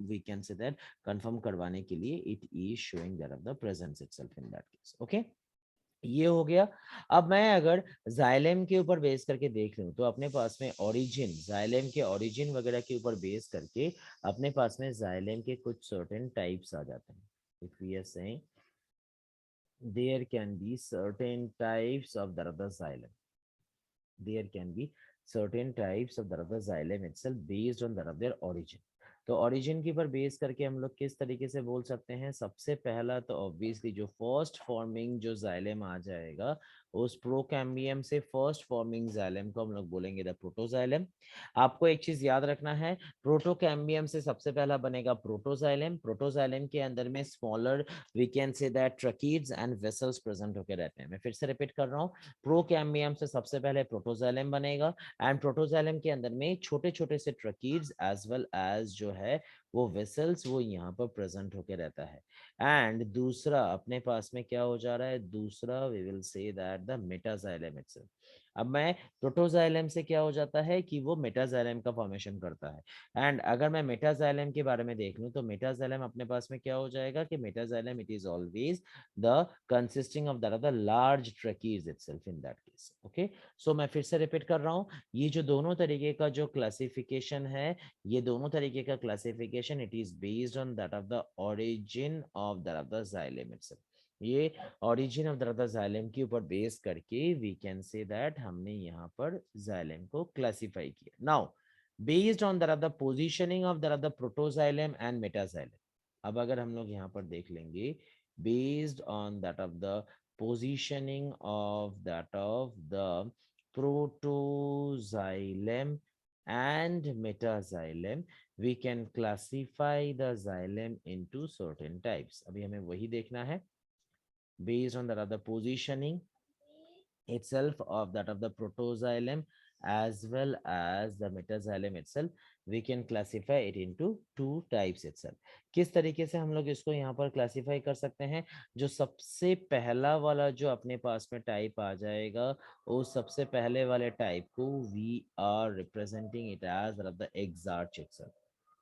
we can say that confirm करवाने के लिए it is showing that of the presence itself in that case. Okay, ये हो गया। अब मैं अगर जाइलेम के ऊपर बेस करके देख लूं तो अपने पास में ओरिजिन, जाइलेम के ओरिजिन वगैरह के ऊपर बेस करके अपने पास में जाइलेम के कुछ सर्टेन टाइप्स आ जाते हैं। If we are saying there can be certain types of the xylem, there can be certain types of the xylem itself based on that of their origin. तो ओरिजिन के ऊपर base करके हम लोग किस तरीके से बोल सकते हैं? सबसे पहला तो ऑब्वियसली जो फर्स्ट फॉर्मिंग जो जाइलेम आ जाएगा उस प्रोकैम्बियम से फर्स्ट फॉर्मिंग जाइलेम को हम लोग बोलेंगे द प्रोटोजाइलेम। आपको एक चीज याद रखना है, प्रोटोकैम्बियम से सबसे पहला बनेगा प्रोटोजाइलेम। प्रोटोजाइलेम के अंदर में smaller we can say that tracheids and vessels present होकर रहते हैं। मैं फिर से रिपीट कर रहा हूँ, प्रोकैम्बियम से सबसे पहले प्रोटोजाइलेम बनेगा एंड प्रोटोजाइलेम के अंदर में छोटे छोटे से ट्रकीड्स एज वेल एज जो है वो वेसल्स वो यहाँ पर प्रेजेंट होके रहता है। एंड दूसरा अपने पास में क्या हो जा रहा है? दूसरा we will say that the metaxylem itself. अब मैं प्रोटोजाइलम से क्या हो जाता है कि वो मेटाजाइलम का फॉर्मेशन करता है। एंड अगर मैं मेटाजाइलम के बारे में देख लूं तो मेटाजाइलम अपने पास में क्या हो जाएगा कि metaxylem it is always the consisting of the large tracheids itself in that case. Okay, so मैं फिर से रिपीट कर रहा हूँ, ये जो दोनों तरीके का जो क्लासिफिकेशन है, ये दोनों तरीके का classification it is based on that of the origin of that of the xylem itself. ये ओरिजिन ऑफ द जाइलम के ऊपर बेस करके वी कैन से दैट हमने यहाँ पर जाइलम को क्लासिफाई किया। Now based on that of the positioning of that of the protoxylem and metaxylem, अब अगर हम लोग यहाँ पर देख लेंगे based on that of the positioning of that of the protoxylem and metaxylem, we can classify the xylem into certain types। अभी हमें वही देखना है based on that of the positioning itself of that of the protoxylem as well as the metaxylem itself, we can classify it into two types itself. किस तरीके से हम लोग इसको यहाँ पर क्लासीफाई कर सकते हैं? जो सबसे पहला वाला जो अपने पास में टाइप आ जाएगा, उस सबसे पहले वाले टाइप को we are representing it as the exarch itself.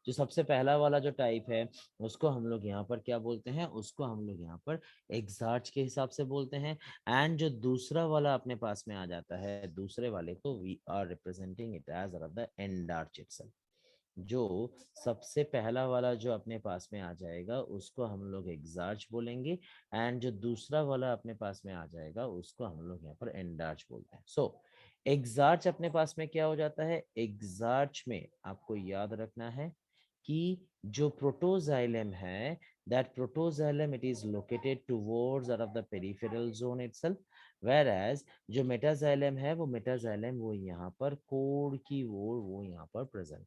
जो सबसे पहला वाला जो टाइप है उसको हम लोग यहाँ पर क्या बोलते हैं? उसको हम लोग यहाँ पर एग्जार्च के हिसाब से बोलते हैं। एंड जो दूसरा वाला अपने पास में आ जाता है, दूसरे वाले को we are representing it as the endarch itself. जो सबसे पहला वाला जो अपने पास में आ जाएगा उसको हम लोग एग्जार्च बोलेंगे, एंड जो दूसरा वाला अपने पास में आ जाएगा उसको हम लोग यहाँ पर एंडार्च बोलते हैं। सो एग्जार्च अपने पास में क्या हो जाता है? एग्जार्च में आपको याद रखना है कि जो प्रोटोजाइलम है, that protoxylem it is located towards out of the peripheral zone itself, whereas जो मेटाजाइलम है वो मेटाजाइलम वो यहाँ पर कोर की ओर वो यहाँ पर प्रेजेंट।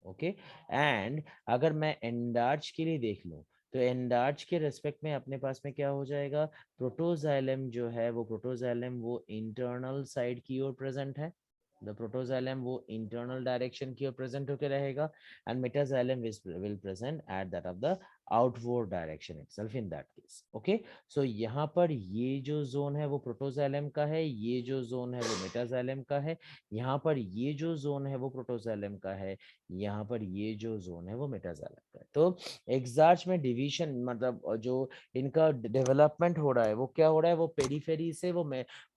ओके, एंड अगर मैं एंडार्च के लिए देख लूं तो एंडार्च के रेस्पेक्ट में अपने पास में क्या हो जाएगा? प्रोटोजाइलम जो है वो प्रोटोजाइलम वो इंटरनल साइड की ओर प्रेजेंट है। द प्रोटोजाइलम वो इंटरनल डायरेक्शन की ओर प्रेजेंट होकर रहेगा, and metaxylem will present at that of the outward direction itself in that case. Okay, so यहाँ पर ये जो जोन है वो प्रोटोजाइलम का है, ये जो जोन है वो मेटाजाइलम का है, यहाँ पर ये जो जोन है वो प्रोटोजाइलम का है, यहाँ पर ये जो जोन है वो मेटाजाइलम का है। तो एग्जार्च में डिवीजन मतलब जो इनका डेवलपमेंट हो रहा है वो क्या हो रहा है? वो पेरिफेरी से वो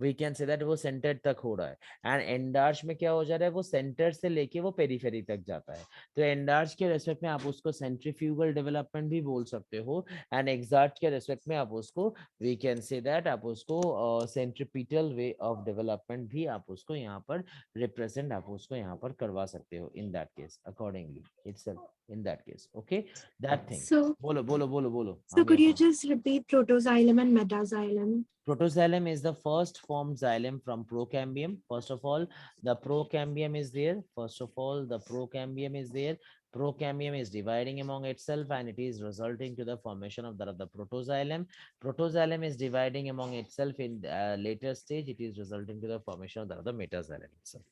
वी कैन से दैट वो सेंटर तक हो रहा है, एंड एंडार्च में क्या हो जा रहा है? वो सेंटर से लेके वो पेरिफेरी तक जाता है। तो एंडार्च के रेस्पेक्ट में आप उसको सेंट्रीफ्यूगल डेवलपमेंट भी बोल सकते हो, एंड एग्जार्च के रेस्पेक्ट में आप उसको वी कैन से दैट आप उसको सेंट्रीपिटल वे ऑफ डेवलपमेंट भी आप उसको यहाँ पर रिप्रेजेंट आप उसको यहाँ पर करवा सकते हो इन that case accordingly itself in that case. Okay, that thing. So, बोलो बोलो बोलो बोलो। so could you just repeat protoxylem and metaxylem? Protoxylem is the first formed xylem from Procambium. First of all, the Procambium is there. First of all, the Procambium is there. Procambium is dividing among itself and it is resulting to the formation of the protoxylem. Protoxylem is dividing among itself in later stage. It is resulting to the formation of the metaxylem itself.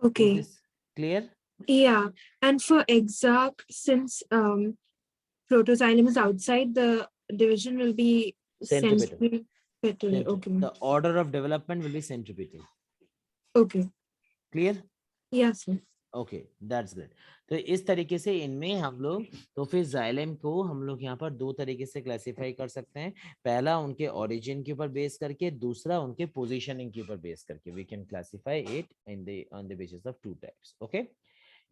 Okay. Is this clear? Yeah. And for exarch, since protoxylem is outside, the division will be Centripetal. centripetal. Okay. The order of development will be centripetal. Okay. Clear? Yes, sir. Okay, that's great. तो इस तरीके से इनमें हम लोग तो फिर xylem को हम लोग यहाँ पर दो तरीके से क्लासिफाई कर सकते हैं। पहला उनके ओरिजिन के ऊपर बेस करके, दूसरा उनके पोजीशनिंग के ऊपर बेस करके। We can classify it in the on the basis of two types. Okay,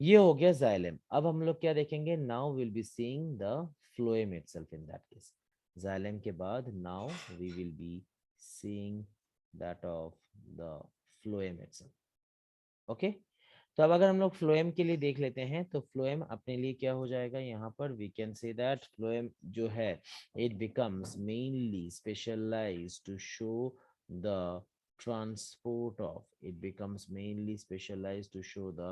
ये हो गया जाइलम। अब हम लोग क्या देखेंगे? Now will be seeing the phloem itself in that case. Xylem के बाद now we will be seeing that of the phloem itself. Okay, तो अब अगर हम लोग फ्लोएम के लिए देख लेते हैं तो फ्लोएम अपने लिए क्या हो जाएगा? यहाँ पर we can say that phloem जो है it becomes mainly specialised to show the transport of, it becomes mainly specialized to show the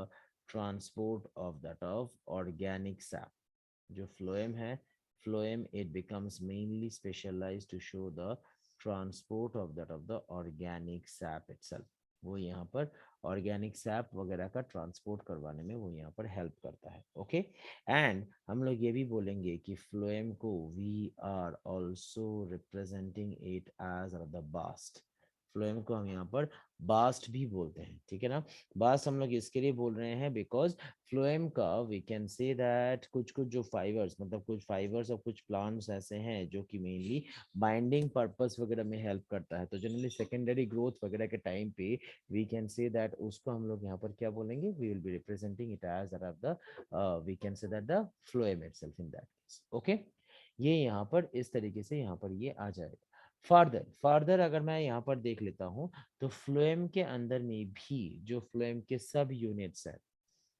transport of that of organic sap. जो फ्लोएम है, phloem it becomes mainly specialized to show the transport of that of the organic sap itself. वो यहाँ पर organic sap वगैरह का transport करवाने में वो यहाँ पर हेल्प करता है। ओके, एंड हम लोग ये भी बोलेंगे कि फ्लोएम को we are also representing it as the bast. Phloem को हम यहाँ पर बास्ट भी बोलते हैं, ठीक है ना। बास्ट हम लोग इसके लिए बोल रहे हैं बिकॉज फ्लोएम का वी कैन से दैट कुछ कुछ जो फाइबर्स मतलब कुछ फाइबर्स और कुछ प्लांट्स ऐसे हैं जो कि मेनली बाइंडिंग पर्पस वगैरह में हेल्प करता है। तो जनरली सेकेंडरी ग्रोथ वगैरह के टाइम पे वी कैन से दैट उसको हम लोग यहाँ पर क्या बोलेंगे? We will be representing it as the we can say that the phloem itself in that case. Okay, ये यहाँ पर इस तरीके से यहाँ पर ये आ जाएगा। फर्दर अगर मैं यहाँ पर देख लेता हूँ तो फ्लोएम के अंदर में भी जो फ्लोएम के सब यूनिट्स है,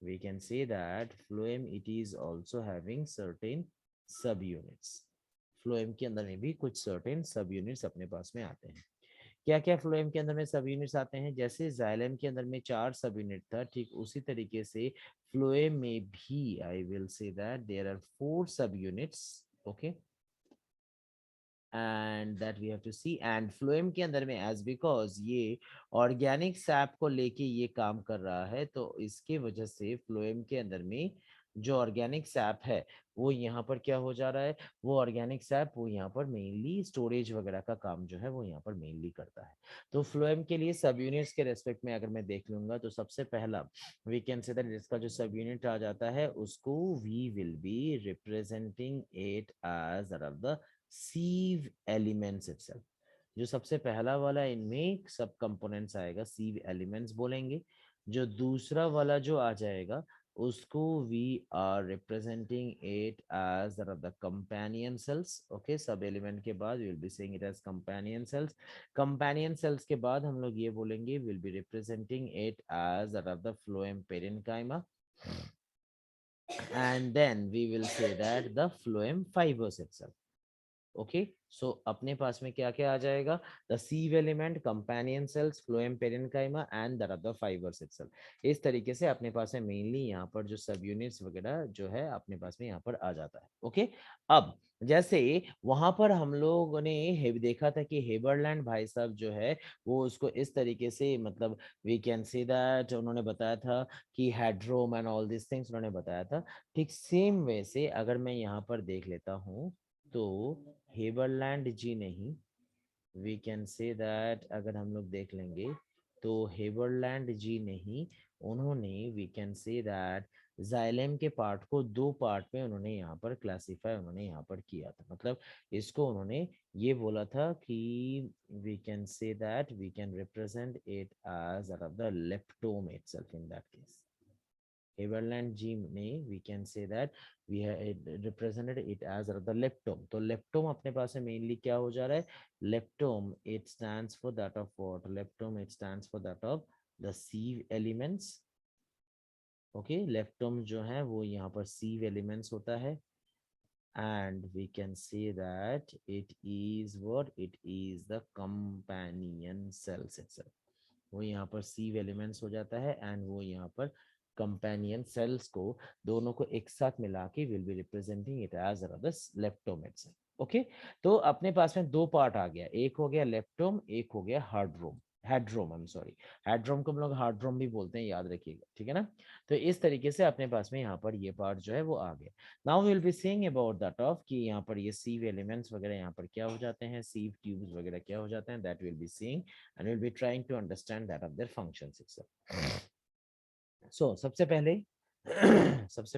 we can say that phloem it is also having certain sub units. Phloem के अंदर में भी कुछ certain sub units अपने पास में आते हैं। क्या क्या फ्लोएम के अंदर में सब यूनिट्स आते हैं? जैसे जाइलम के अंदर में 4 सब यूनिट था, ठीक उसी तरीके से फ्लोएम में भी I will say that there are 4 sub units. Okay, and that we have to see. And phloem के अंदर में as because ये organic sap को लेके ये काम कर रहा है, तो इसके वजह से phloem के अंदर में जो ऑर्गेनिक सैप है वो यहाँ पर क्या हो जा रहा है, वो ऑर्गेनिक सैप वो यहाँ पर मेनली स्टोरेज वगैरह का काम जो है वो यहाँ पर मेनली करता है। तो फ्लोएम के लिए सब यूनिट्स के रेस्पेक्ट में अगर मैं देख लूंगा तो सबसे पहला वी कैन से दैट इसका जो सब यूनिट आ जाता है उसको we will be representing it as the sieve elements itself. जो सबसे पहला वाला इनमें सब कंपोनेंट्स आएगा सीव एलिमेंट्स बोलेंगे। जो दूसरा वाला जो आ जाएगा उसको we are representing it as the companion cells. Okay, सब एलिमेंट के बाद will be saying it as companion cells. Companion cells के बाद हम लोग ये बोलेंगे will be representing it as the phloem parenchyma, and then we will say that the phloem fibers itself. Okay, so अपने पास में क्या क्या आ जाएगा, the sieve element, companion cells, phloem parenchyma and the other fibres itself. इस तरीके से अपने पास में मेनली यहाँ पर जो सब यूनिट्स वगैरह जो है अपने पास में यहाँ पर आ जाता है। ओके, अब जैसे वहां पर हम लोगों ने देखा था कि हेबरलैंड भाई साहब जो है वो उसको इस तरीके से मतलब वी कैन से दैट उन्होंने बताया था कि हेड्रोम एंड ऑल दिस थिंग्स उन्होंने बताया था। ठीक सेम वे से अगर मैं यहाँ पर देख लेता हूँ तो हेबरलैंड जी नहीं, वी कैन से दैट अगर हम लोग देख लेंगे तो हेबरलैंड जी नहीं, उन्होंने we can say that xylem के पार्ट को दो पार्ट में उन्होंने यहाँ पर क्लासिफाई उन्होंने यहाँ पर किया था। मतलब इसको उन्होंने ये बोला था कि we can say that we can represent it as the leptome itself in that case. Haberland G ने we can say that we have represented it as the leptome। तो leptome अपने पास में mainly क्या हो जा रहा है, leptome it stands for that of what, leptome it stands for that of the sieve elements। okay, leptome जो है वो यहाँ पर sieve elements होता है and we can say that it is what, it is the companion cells itself। वो यहाँ पर sieve elements हो जाता है and वो यहाँ पर कंपेनियन सेल्स को दोनों को एक साथ मिला के will be representing it as the leptome itself. Okay, तो अपने पास में दो पार्ट आ गया, एक हो गया लेप्टोम, एक हो गया हार्ड्रोम, हेड्रोम, आई एम सॉरी, हेड्रोम को हम लोग हार्ड्रोम भी बोलते हैं, याद रखिएगा, ठीक है ना। तो इस तरीके से अपने पास में यहाँ पर ये पार्ट जो है वो आ गया। Now will be seeing about that of कि यहाँ पर ये सीव एलिमेंट्स वगैरह यहाँ पर क्या हो जाते हैं, सीव ट्यूब्स वगैरह क्या हो जाते हैं, that will be seeing and will be trying to understand that of their functions itself. So सबसे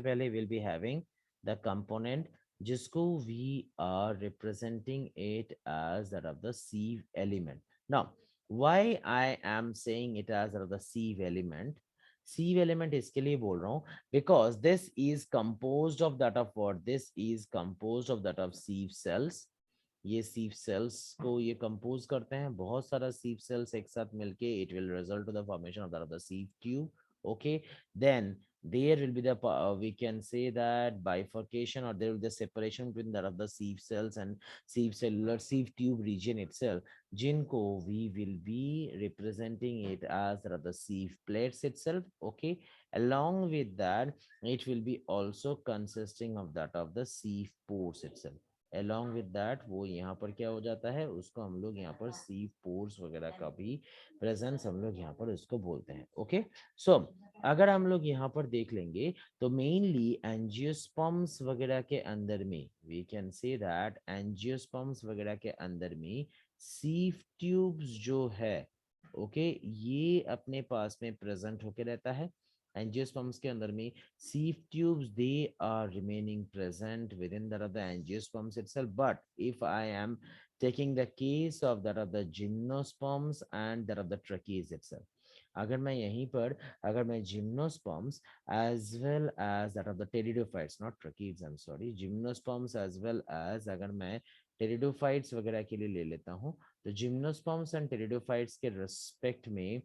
पहले will be having the component जिसको we are representing it as that of the sieve element. Now why I am saying it as the sieve element, sieve element इसके लिए बोल रहा हूं because this is composed of that of what, this is composed of that of सीव sales. ये सीव sales को ये compose करते हैं, बहुत सारा सीव सेल्स एक साथ मिलके it will result to the formation of the sieve tube. Okay, then there will be the we can say that bifurcation, or there will be the separation between that of the sieve cells and sieve cellular sieve tube region itself, jinko we will be representing it as the sieve plates itself। okay, along with that it will be also consisting of that of the sieve pores itself। along with that वो यहाँ पर क्या हो जाता है, उसको हम लोग यहाँ पर sieve pores वगैरह का भी प्रेजेंस हम लोग यहाँ पर उसको बोलते हैं। ओके, सो अगर हम लोग यहाँ पर देख लेंगे तो मेनली एंजियोस्पर्म्स वगैरह के अंदर में we can say that angiosperms वगैरह के अंदर में सीव ट्यूब्स जो है ओके ये अपने पास में प्रेजेंट होके रहता है। एंजियोस्पर्म्स के अंदर में sieve tubes they are remaining present within that of the angiosperms itself, but if I am taking the case of that of the gymnosperms and that of the trachees itself, अगर मैं यहीं पर अगर मैं gymnosperms as well as that of the pteridophytes, not trachees, I'm sorry, gymnosperms as well as अगर मैं pteridophytes वगैरह के लिए ले लेता हूँ तो gymnosperms and pteridophytes के respect में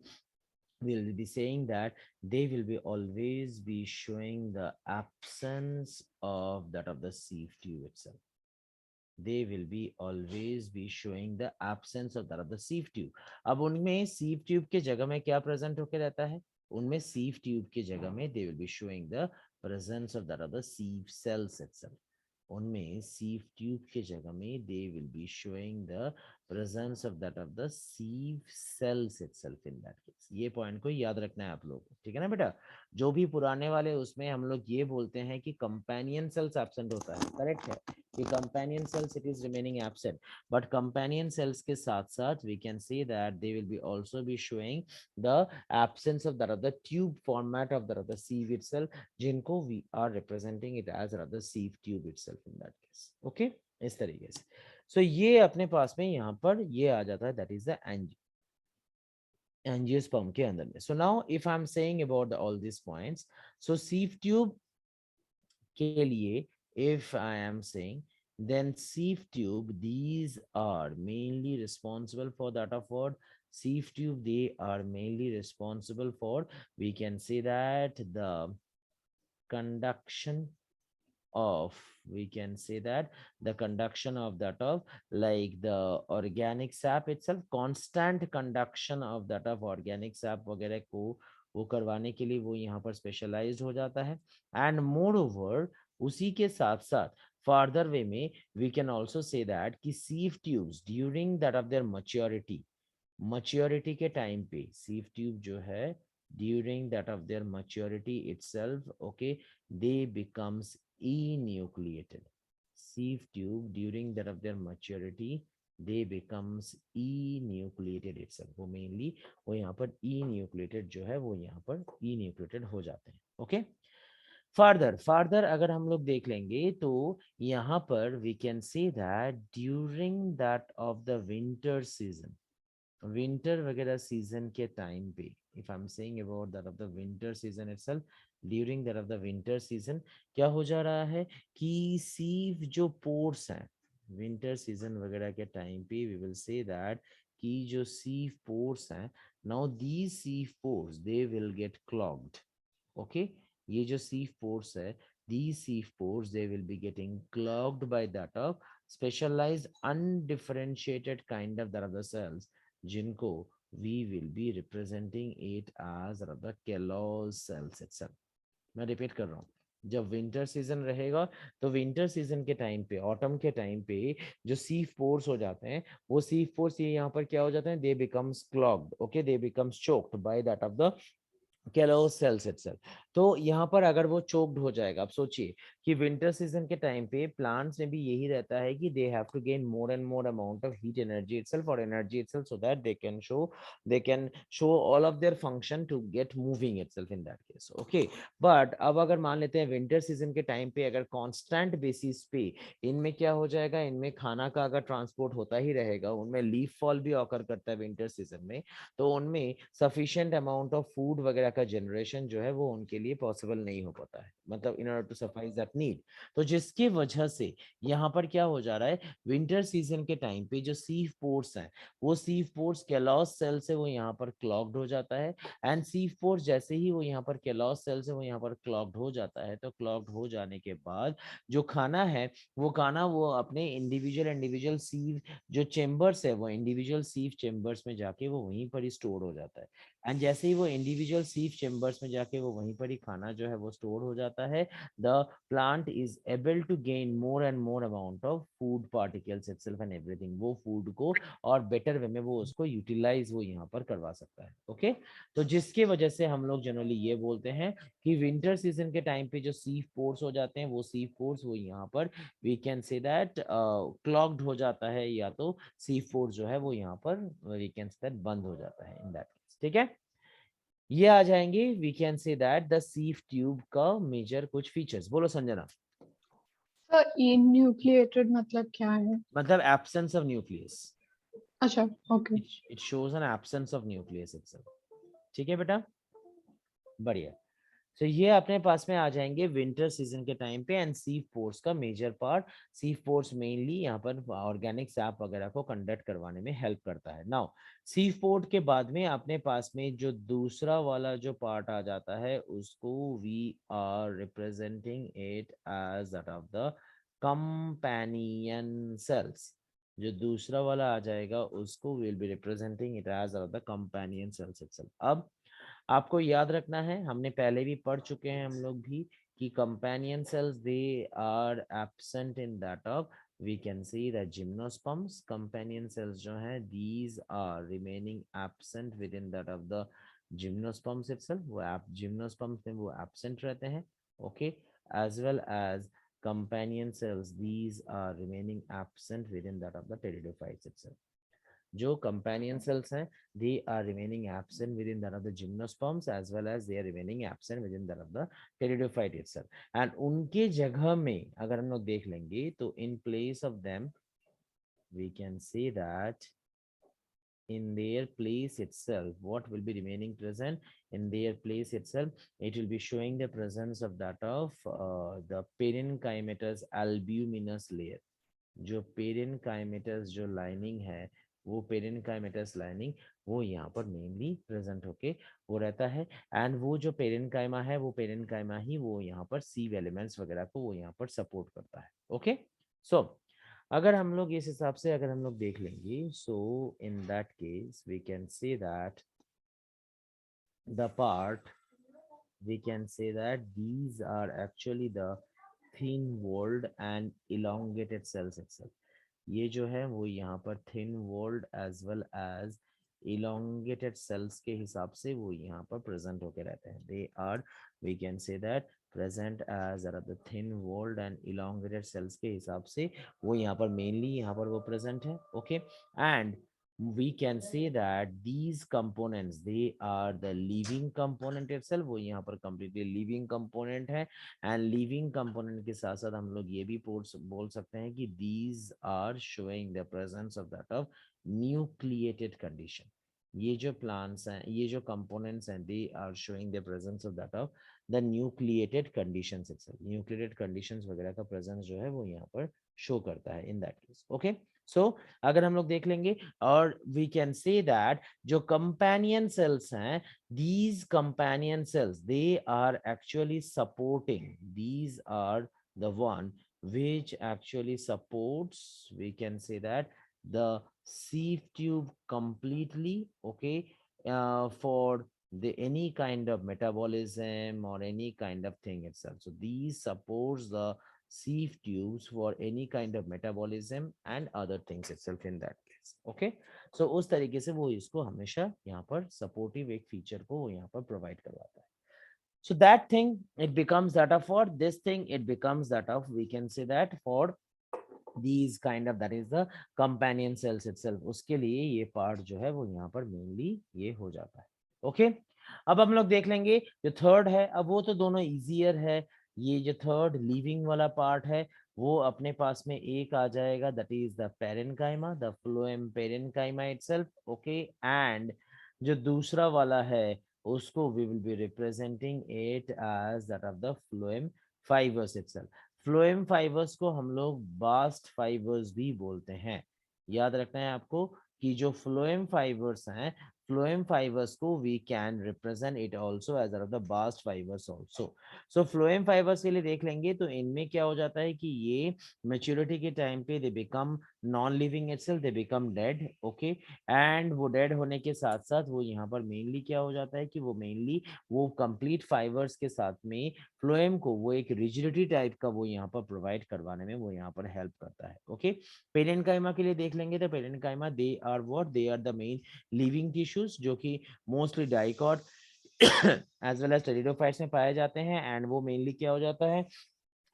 we'll be saying that they will be always be showing the absence of that of the sieve tube itself। they will be always be showing the absence of that of the sieve tube। अब उनमें sieve tube के जगह में क्या present होके रहता है, उनमें sieve tube के जगह में they will be showing the presence of that of the sieve cells itself। उनमें sieve tube के जगह में they will be showing the presence of that of the sieve cells itself in that case. ये point को याद रखना है आप लोग, ठीक है ना बेटा। जो भी पुराने वाले उसमें हम लोग ये बोलते हैं कि कंपेनियन सेल्स एब्सेंट होता है, करेक्ट है कि companion cells it is remaining absent, but companion cells के साथ साथ we can say that they will be also be showing the absence of that of the tube format of that of the sieve itself, जिनको we are representing it as the sieve tube itself in that case. Okay, इस तरीके से। सो ये अपने पास में यहाँ पर ये आ जाता है, दैट इज द एंजियोस्पर्म के अंदर में। So now if I am saying about all this points, so sieve tube के लिए if I am saying, then sieve tube, these are mainly responsible for that of what sieve tube, they are mainly responsible for, we can say that the conduction of, we can say that the conduction of that of like the organic sap itself, constant conduction of that of organic sap वगैरह को वो करवाने के लिए वो यहाँ पर specialised हो जाता है। एंड मोर ओवर उसी के साथ साथ फर्दर वे में we can also say that कि sieve tubes during that of their maturity के टाइम पे sieve tube जो है during that of their maturity itself, okay, they becomes enucleated. Sieve tube during that of their maturity they becomes enucleated itself, वो mainly वो यहाँ पर enucleated जो है वो यहाँ पर enucleated हो जाते हैं। okay, फर्दर अगर हम लोग देख लेंगे तो यहाँ पर we can say that during that of the winter season, winter वगैरह सीजन के टाइम पे, if I am saying about that of the winter season itself, during that of the winter season क्या हो जा रहा है कि सीव जो पोर्स हैं विंटर सीजन वगैरह के टाइम पे वी विल से दैट कि जो सीव पोर्स हैं, now these sieve pores they will get clogged. Okay, ये जो सीव पोर्स है, these sieve pores they will be getting clogged by that of specialized undifferentiated kind of the cells, जिनको we will be representing it as the Kellogg cells itself. मैं repeat कर रहा हूँ, जब winter season रहेगा तो winter season के time पे, ऑटम के टाइम पे जो सीव पोर्स हो जाते हैं वो सीव पोर्स ये यहाँ पर क्या हो जाते हैं, दे becomes clogged, okay, they becomes choked bye that of the Kellogg cells itself। तो यहाँ पर अगर वो चोक्ड हो जाएगा, आप सोचिए कि विंटर सीजन के टाइम पे प्लांट्स में भी यही रहता है कि they have to gain more and more amount of heat energy itself और energy itself so that they can show all of their function to get moving itself in that case. Okay, but अब अगर मान लेते हैं winter season के time पे अगर constant basis पे इनमें क्या हो जाएगा, इनमें खाना का अगर ट्रांसपोर्ट होता ही रहेगा, उनमें लीफ फॉल भी ऑकर करता है विंटर सीजन में, तो उनमें सफिशिएंट अमाउंट ऑफ फूड वगैरह का जनरेशन जो है वो उनके लिए पॉसिबल नहीं हो पाता है, मतलब in order to suffice that need. तो जिसकी वजह से यहाँ पर क्या हो जा रहा है, विंटर सीजन के टाइम पे जो सीव पोर्स हैं वो सीव पोर्स Kellogg सेल से वो यहाँ पर क्लॉग्ड हो जाता है, एंड सीव पोर्स जैसे ही वो यहाँ पर Kellogg सेल से वो यहाँ पर क्लॉग्ड हो जाता है, तो क्लॉग्ड हो जाने के बाद जो खाना है वो खाना वो अपने इंडिविजुअल सीव जो चेम्बर्स है वो इंडिविजुअल सीव चेम्बर्स में जाके वो वहीं पर ही स्टोर हो जाता है, एंड जैसे ही वो इंडिविजुअल सीव चेम्बर्स में जाके वो वहीं पर ही खाना जो है वो स्टोर हो जाता है, the plant is able to gain more and more amount of food particles itself and everything, वो फूड को और बेटर वे में वो उसको यूटिलाइज वो यहाँ पर करवा सकता है। ओके, तो जिसके वजह से हम लोग जनरली ये बोलते हैं कि विंटर सीजन के टाइम पे जो सीव पोर्स हो जाते हैं वो सीव पोर्स वो यहाँ पर we can say that clogged हो जाता है, या तो सीव पोर्स जो है वो यहाँ पर वी कैन से दैट बंद हो जाता है इन दैट केस। ठीक है, ये आ जाएंगे we can say that the sieve tube का मेजर कुछ फीचर्स। बोलो संजना। सर इन्यूक्लिएटेड मतलब क्या है? मतलब एब्सेंस ऑफ न्यूक्लियस। अच्छा, okay. It shows an absence of nucleus itself. ठीक है बेटा, बढ़िया। तो ये अपने पास में आ जाएंगे विंटर सीजन के टाइम पे, एंड सीव पोर्स का मेजर पार्ट, सीव पोर्स मेनली यहाँ पर ऑर्गेनिक सैप वगैरह को कंडक्ट करवाने में हेल्प करता है। नाउ सीव पोर्ट के बाद में अपने पास में जो दूसरा वाला जो पार्ट आ जाता है उसको we are representing it as that of the companion cells. जो दूसरा वाला आ जाएगा उसको will be representing it as the companion cells itself. अब आपको याद रखना है, हमने पहले भी पढ़ चुके हैं हम लोग भी कि companion cells they are absent in that of, we can see the gymnosperms. Companion cells जो हैं these are remaining absent within that of the gymnosperms itself. वो gymnosperms में वो absent रहते हैं, okay, as well as companion cells these are remaining absent within that of the pteridophytes itself. जो companion cells हैं they are remaining absent within that of the gymnosperms as well as they are remaining absent within that of the pteridophyte itself. And उनके जगह में अगर हम लोग देख लेंगे तो in place of them we can say that in their place itself, what will be remaining present in their place itself, it will be showing the presence of that of the parenchymatous albuminous layer. जो parenchymatous जो lining है वो parenchymatous lining वो यहाँ पर mainly present होके वो रहता है, एंड वो जो पेरेनकाइमा है वो पेरेनकाइमा ही वो यहाँ पर सीव एलिमेंट्स वगैरह को वो यहाँ पर सपोर्ट करता है, ओके। सो अगर हम लोग इस हिसाब से अगर हम लोग देख लेंगे, so in that case we can say that the part we can say that these are actually the thin walled and elongated cells itself. ये जो है वो यहाँ पर thin walled as well as elongated cells के हिसाब से वो यहाँ पर present होके रहते हैं. They are, we can say that present as the thin walled and elongated cells के हिसाब से वो यहाँ पर mainly यहाँ पर वो present है, okay. And we can say that these components they are the living component itself. वो यहाँ पर completely living component है, and living component के साथ साथ हम लोग ये भी बोल सकते हैं कि these are showing the presence of that of nucleated condition. ये जो plants हैं, ये जो components हैं, they are showing the presence of that of the nucleated conditions itself. Nucleated conditions वगैरह का presence जो है वो यहाँ पर show करता है in that case, okay. So अगर हम लोग देख लेंगे और we can say that जो companion cells हैं, these companion cells they are actually supporting, these are the one which actually supports, we can say that the sieve tube completely, okay, for the any kind of metabolism or any kind of thing itself. So these supports the sieve tubes for any kind of metabolism and other things itself in that case, okay. So उस तरीके से वो इसको हमेशा यहाँ पर supportive एक feature को वो यहाँ पर provide करवाता है. So that thing it becomes that of, for this thing it becomes that of, we can say that for these kind of, that is the companion cells itself. उसके लिए ये part जो है वो यहाँ पर mainly ये हो जाता है, okay. अब हम लोग देख लेंगे जो थर्ड है, अब वो तो दोनों easier है. ये जो थर्ड लिविंग वाला पार्ट है वो अपने पास में एक आ जाएगा, that is the parenchyma, the phloem parenchyma itself, okay. And जो दूसरा वाला है उसको we will be representing it as that of the phloem fibres itself. Phloem fibres को हम लोग बास्ट फाइबर्स भी बोलते हैं. याद रखना है आपको कि जो फ्लोएम फाइबर्स हैं, phloem fibers को we can represent it also as one of the bast fibers also. So phloem fibers के लिए देख लेंगे तो इनमें क्या हो जाता है कि ये maturity के टाइम पे they become non-living itself, they become dead, okay. and वो dead होने के साथ साथ वो यहाँ पर mainly क्या हो जाता है कि वो mainly वो complete fibers के साथ में phloem को वो एक rigidity type का वो यहाँ पर provide करवाने में वो यहाँ पर help करता है, okay. पेरेनकाइमा के लिए देख लेंगे तो parenchyma they are what, they are the main living tissues जो कि mostly dicot as well as pteridophytes में पाए जाते हैं. एंड वो मेनली क्या हो जाता है,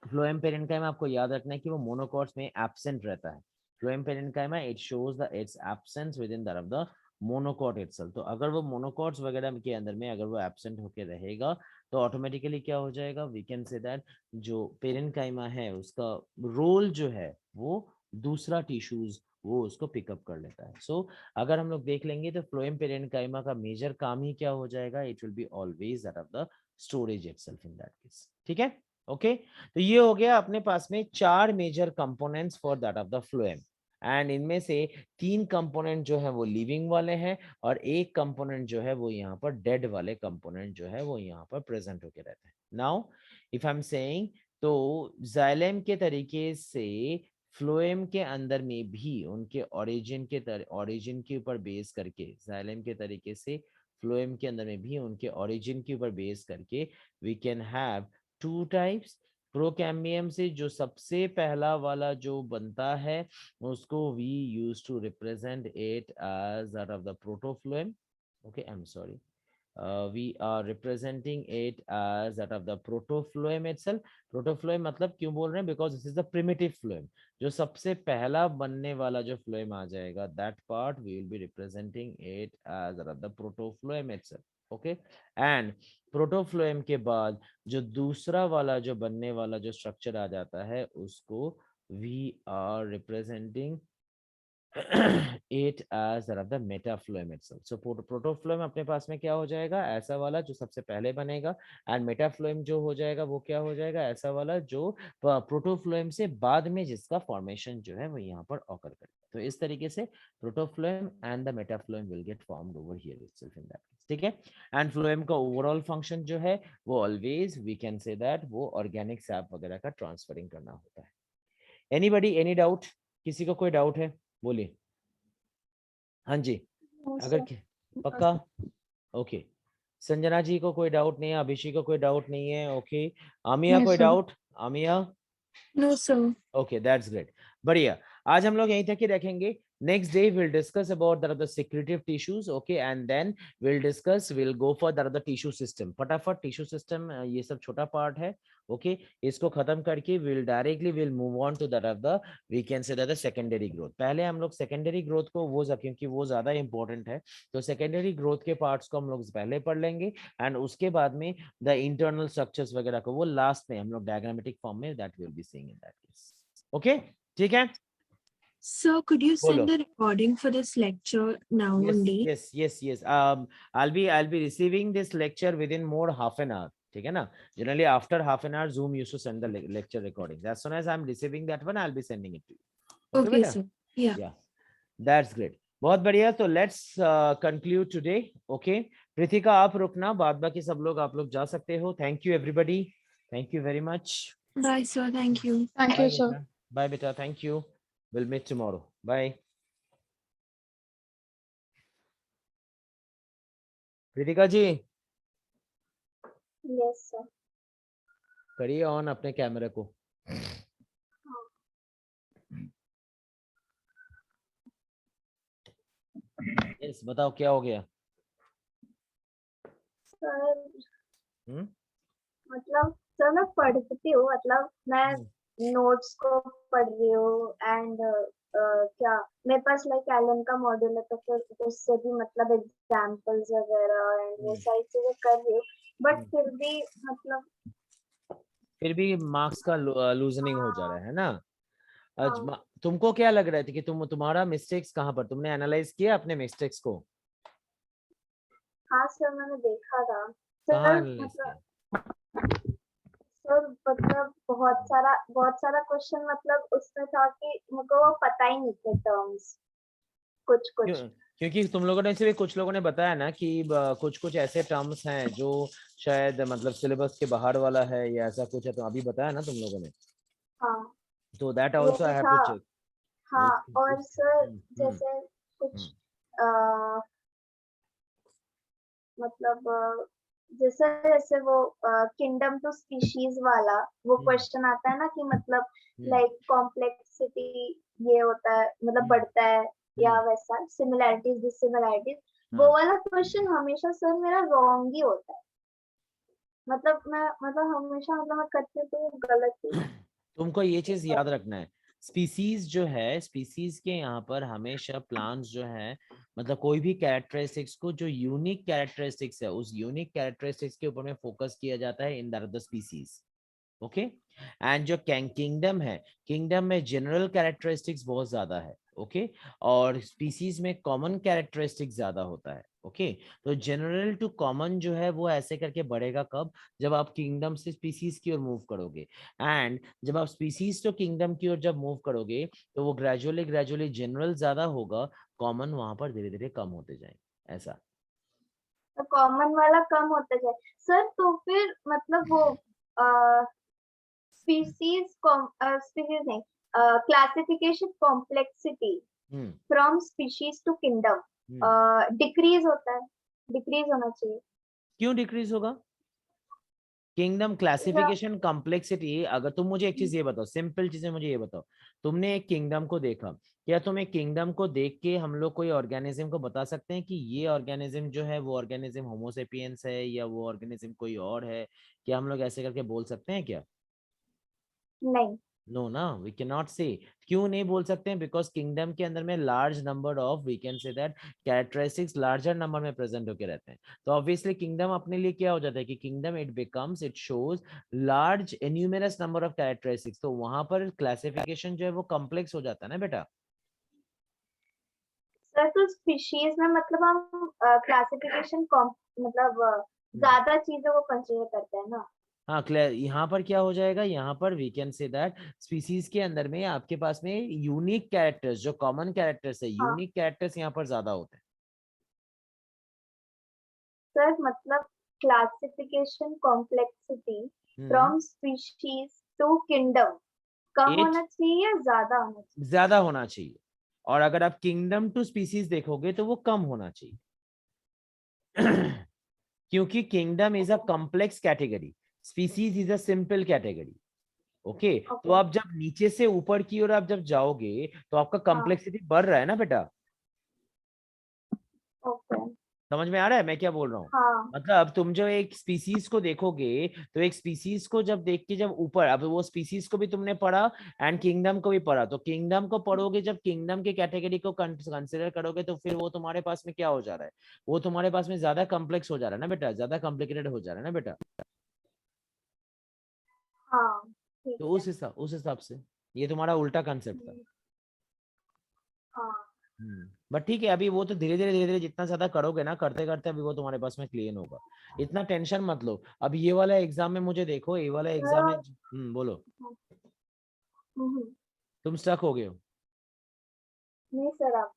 फ्लोएम पेरेनकाइमा आपको याद रखना है कि वो मोनोकॉट्स में एब्सेंट रहता है. Phloem parenchyma it shows the it's absence with in that of the monocot itself. तो अगर वो मोनोकॉट्स वगैरह के अंदर में अगर वो एब्सेंट होके रहेगा तो ऑटोमेटिकली क्या हो जाएगा, वी कैन से दैट जो पेरेनकाइमा है उसका रोल जो है वो दूसरा टिश्यूज वो उसको पिकअप कर लेता है. सो अगर हम लोग देख लेंगे तो फ्लोएम पेरेनकाइमा का मेजर काम ही क्या हो जाएगा, it will be always that of the storage itself in that case, ठीक है, ओके. तो ये हो गया अपने पास में 4 major components for that of the phloem. And इनमें से 3 कंपोनेंट जो है वो लिविंग वाले हैं और एक कंपोनेंट जो है वो यहाँ पर डेड वाले कंपोनेंट जो है वो यहाँ पर प्रेजेंट होके रहते हैं. Now if I am saying तो जाइलम के तरीके से फ्लोएम के अंदर में भी उनके ओरिजिन के ऊपर बेस करके, जाइलम के तरीके से फ्लोएम के अंदर में भी उनके ओरिजिन के ऊपर बेस करके we can have 2 types. Procambium से जो सबसे पहला वाला जो बनता है उसको we use to represent it as that of the protophloem. Okay, I am sorry, we are representing it as that of the protoploem itself. Protoploem मतलब क्यों बोल रहे हैं? Because this is the primitive phloem. जो सबसे पहला बनने वाला जो phloem आ जाएगा, that part we will be representing it as that of the protoploem itself. Okay, and protoploem के बाद जो दूसरा वाला जो बनने वाला जो structure आ जाता है उसको we are representing it as that of the metaploem itself. So protoploem अपने पास में क्या हो जाएगा? ऐसा वाला जो सबसे पहले बनेगा, and metaploem जो हो जाएगा वो क्या हो जाएगा? ऐसा वाला जो प्रोटोफ्लोएम से बाद में जिसका फॉर्मेशन जो है वो यहाँ पर ऑकर करेगा। तो इस तरीके से protophloem and the metaphloem will get formed over here itself in that case, ठीक है। एंड फ्लोएम का ओवरऑल फंक्शन जो है वो always we can say that वो ऑर्गेनिक सैप वगैरह का ट्रांसफरिंग करना होता है। Anybody, any doubt? किसी को कोई डाउट है? बोलिए। हाँ जी, अगर पक्का? ओके, संजना जी को कोई डाउट नहीं है, अभिषेक को कोई डाउट नहीं है, ओके। आमिया नहीं कोई सर। डाउट? आमिया? No, sir. Okay, that's great, बढ़िया। आज हम लोग यहीं तक ही रखेंगे। Next day we'll discuss about the other secretive tissues, okay, and then we'll go for the other tissue system. फटाफट tissue system ये सब छोटा part है, okay, इसको खत्म करके we'll move on to the we can say that the secondary growth. पहले हम लोग secondary growth को क्योंकि वो ज्यादा important है, तो secondary growth के parts को हम लोग पहले पढ़ लेंगे, and उसके बाद में the internal structures वगैरह को वो last में हम लोग diagrammatic form में that we'll be seeing in that case. Okay, ठीक है? Sir, could you Bolo. send the recording for this lecture now only? Yes. I'll be receiving this lecture within more half an hour. ठीक है ना? Generally after half an hour, Zoom used to send the lecture recordings. As soon as I'm receiving that one, I'll be sending it to you. Okay, beta? sir. Yeah. Yeah, that's great. बहुत बढ़िया। तो let's conclude today. Okay, Pritika आप रुकना, बाद बाकी सब लोग आप लोग जा सकते हो। Thank you everybody. Thank you very much. Bye, sir. Thank you. Thank you, sir. Bye beta. Thank you. We'll meet tomorrow. Bye. Pritika ji Yes, sir. करिए ऑन अपने कैमरे को। यस, बताओ क्या हो गया? Sir hmm? मतलब सर मैं पढ़ती हूँ, मतलब मैं नोट्स को पढ़ रही हूँ एंड क्या मेरे पास लाइक एलन का मॉड्यूल है, तो फिर उससे भी मतलब एग्जांपल्स वगैरह एंड वो सारी चीजें कर रही हूँ, बट फिर भी मार्क्स का लूजनिंग हो जा रहा है ना? तुमको क्या लग रहा है कि तुम्हारा मिस्टेक्स कहाँ पर? तुमने एनालाइज किया अपने मिस्टेक्स को? हाँ सर, मैंने देखा था कहाँ सर, एनालाइज किया? सर मतलब बहुत सारा क्वेश्चन मतलब उसमें था कि मुझको वो पता ही नहीं थे टर्म्स कुछ। क्योंकि तुम लोगों ने से भी कुछ लोगों ने बताया ना कि कुछ ऐसे टर्म्स हैं जो शायद मतलब सिलेबस के बाहर वाला है या ऐसा कुछ है, तो अभी बताया ना तुम लोगों ने। हाँ, तो that also I have to check. हाँ, और सर जैसे कुछ मतलब जैसे वो किंगडम टू स्पीशीज वाला वो क्वेश्चन आता है ना कि मतलब लाइक कॉम्प्लेक्सिटी ये होता है, मतलब बढ़ता है या वैसा सिमिलैरिटीज डिससिमिलैरिटीज, वो वाला क्वेश्चन हमेशा सर मेरा रॉन्ग ही होता है। मतलब मैं हमेशा मैं करती हूँ तो गलत ही। तुमको ये चीज याद रखना है, स्पीसीज जो है, स्पीसीज के यहाँ पर हमेशा प्लांट्स जो है मतलब कोई भी कैरेक्टरिस्टिक्स को जो यूनिक कैरेक्टरिस्टिक्स है उस यूनिक कैरेक्टरिस्टिक्स के ऊपर में फोकस किया जाता है in the species. Okay, and जो किंगडम है, किंगडम में जनरल कैरेक्टरिस्टिक्स बहुत ज्यादा है, ओके, और स्पीसीज में कॉमन कैरेक्टरिस्टिक्स ज्यादा होता है। ओके, तो जनरल टू कॉमन जो है वो ऐसे करके बढ़ेगा कब? जब आप किंगडम से स्पीसीज की ओर मूव करोगे, एंड जब आप स्पीसीज टू किंगडम की ओर जब मूव करोगे तो वो ग्रेजुअली जनरल ज्यादा होगा, कॉमन वहां पर धीरे धीरे कम होते जाएंगे। ऐसा तो कॉमन वाला कम होता जाए सर, तो फिर मतलब वो स्पीसीज नहीं, classification complexity from species to kingdom decrease होता है, डिक्रीज होना चाहिए। क्यों डिक्रीज होगा? Kingdom classification complexity. अगर तुम मुझे एक चीज ये बताओ, सिंपल चीजें मुझे ये बताओ, तुमने एक किंगडम को देखा, क्या तुम एक किंगडम को देख के हम लोग कोई ऑर्गेनिज्म को बता सकते हैं कि ये ऑर्गेनिज्म जो है वो ऑर्गेनिज्म होमोसेपियंस है या वो ऑर्गेनिज्म कोई और है? क्या हम लोग ऐसे करके बोल सकते हैं क्या? नहीं। नो ना, वी कैन नॉट से। क्यों नहीं बोल सकते हैं? बिकॉज किंगडम के अंदर में large number of, we can say that characteristics larger number में प्रेजेंट होके रहते हैं। तो ऑब्वियसली किंगडम अपने लिए क्या हो जाता है कि kingdom it becomes, it shows large innumerous number of characteristics. तो वहां पर क्लासिफिकेशन जो है वो कॉम्प्लेक्स हो जाता है ना बेटा। सर तो स्पीशीज में मतलब हम क्लासिफिकेशन मतलब ज्यादा चीजों को कंसीडर करते हैं ना। हाँ क्लियर। यहाँ पर क्या हो जाएगा, यहाँ पर we can say that species के अंदर में आपके पास में यूनिक कैरेक्टर्स, जो कॉमन कैरेक्टर्स है, हाँ यूनिक कैरेक्टर्स यहाँ पर ज्यादा होते हैं। सर मतलब classification complexity from species to kingdom कम एज होना चाहिए या ज्यादा होना चाहिए? ज्यादा होना चाहिए, और अगर आप किंगडम टू स्पीसीज देखोगे तो वो कम होना चाहिए। क्योंकि kingdom is a complex category, species is a simple category. Okay, तो ओके। आप जब नीचे से ऊपर की ओर आप जब जाओगे तो आपका हाँ कॉम्प्लेक्सिटी बढ़ रहा है ना बेटा। ओके। समझ में आ रहा है मैं क्या बोल रहा हूँ? हाँ मतलब तुम जो एक स्पीसीज को देखोगे तो एक स्पीसीज को जब देख के जब ऊपर, अब वो स्पीसीज को भी तुमने पढ़ा एंड किंगडम को भी पढ़ा, तो किंगडम को पढ़ोगे जब किंगडम के कैटेगरी को कंसिडर करोगे तो फिर वो तुम्हारे पास में क्या हो जा रहा है, वो तुम्हारे पास में ज्यादा कॉम्प्लेक्स हो जा रहा है ना बेटा, ज्यादा कॉम्प्लिकेटेड हो जा रहा है ना बेटा। हाँ ठीक तो है। उस हिसाब से ये तुम्हारा उल्टा कंसेप्ट था। हाँ बट ठीक है, अभी वो तो धीरे धीरे जितना ज्यादा करोगे ना, करते करते अभी वो तुम्हारे पास में क्लियर होगा। इतना टेंशन मत लो। अब ये वाला एग्जाम में मुझे देखो, ये वाला एग्जाम में बोलो। हम्म, तुम स्टक हो गए हो। नहीं सर आप।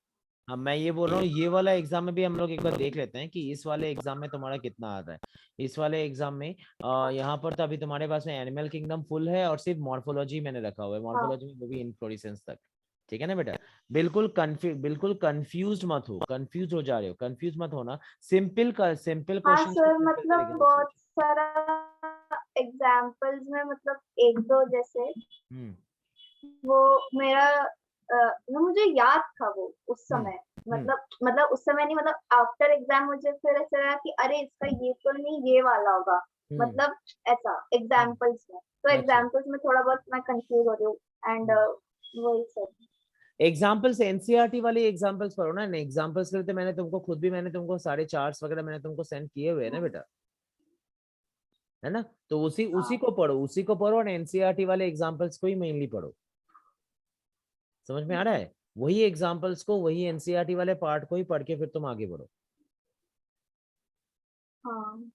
अब मैं ये बोल रहा हूँ, ये वाला एग्जाम में भी हम लोग एक बार देख लेते हैं कि इस वाले एग्जाम में तुम्हारा कितना आता है। इस वाले एग्जाम में यहाँ पर तो अभी तुम्हारे पास में एनिमल किंगडम फुल है, और सिर्फ मॉर्फोलॉजी मैंने रखा हुआ है, हाँ मॉर्फोलॉजी में वो भी इनफ्लोरेसेंस तक। ठीक है ना बेटा? बिल्कुल कंफ्यूज मत हो, कंफ्यूज हो जा रहे हो, कंफ्यूज मत होना। सिंपल हाँ क्वेश्चन को सर सिंपल मतलब तरीके से बहुत सोचो। सारा एग्जाम्पल्स में मतलब एक दो जैसे हम्म वो मेरा ना मुझे याद था वो उस हम्म समय। हम्म मतलब उस समय नहीं, मतलब आफ्टर एग्जाम मुझे फिर ऐसा लगा कि अरे इसका ये तो नहीं, ये वाला होगा। हम्म मतलब ऐसा एग्जाम्पल्स में, तो अच्छा। एग्जाम्पल्स में थोड़ा बहुत मैं कंफ्यूज हो रही हूँ एंड वही सब। एग्जाम्पल्स एनसीईआरटी वाले एग्जाम्पल्स पढ़ो ना। एग्जाम्पल्स के लिए तो मैंने तुमको खुद भी, मैंने तुमको सारे चार्ट्स वगैरह मैंने तुमको सेंड किए हुए हैं ना बेटा, है ना? तो उसी उसी हाँ को पढ़ो, उसी को पढ़ो, और एनसीईआरटी वाले एग्जाम्पल्स को ही मेनली पढ़ो। समझ में आ रहा है? वही एग्जाम्पल्स को, वही एनसीईआरटी वाले पार्ट को ही पढ़ के फिर तुम आगे बढ़ो। हाँ।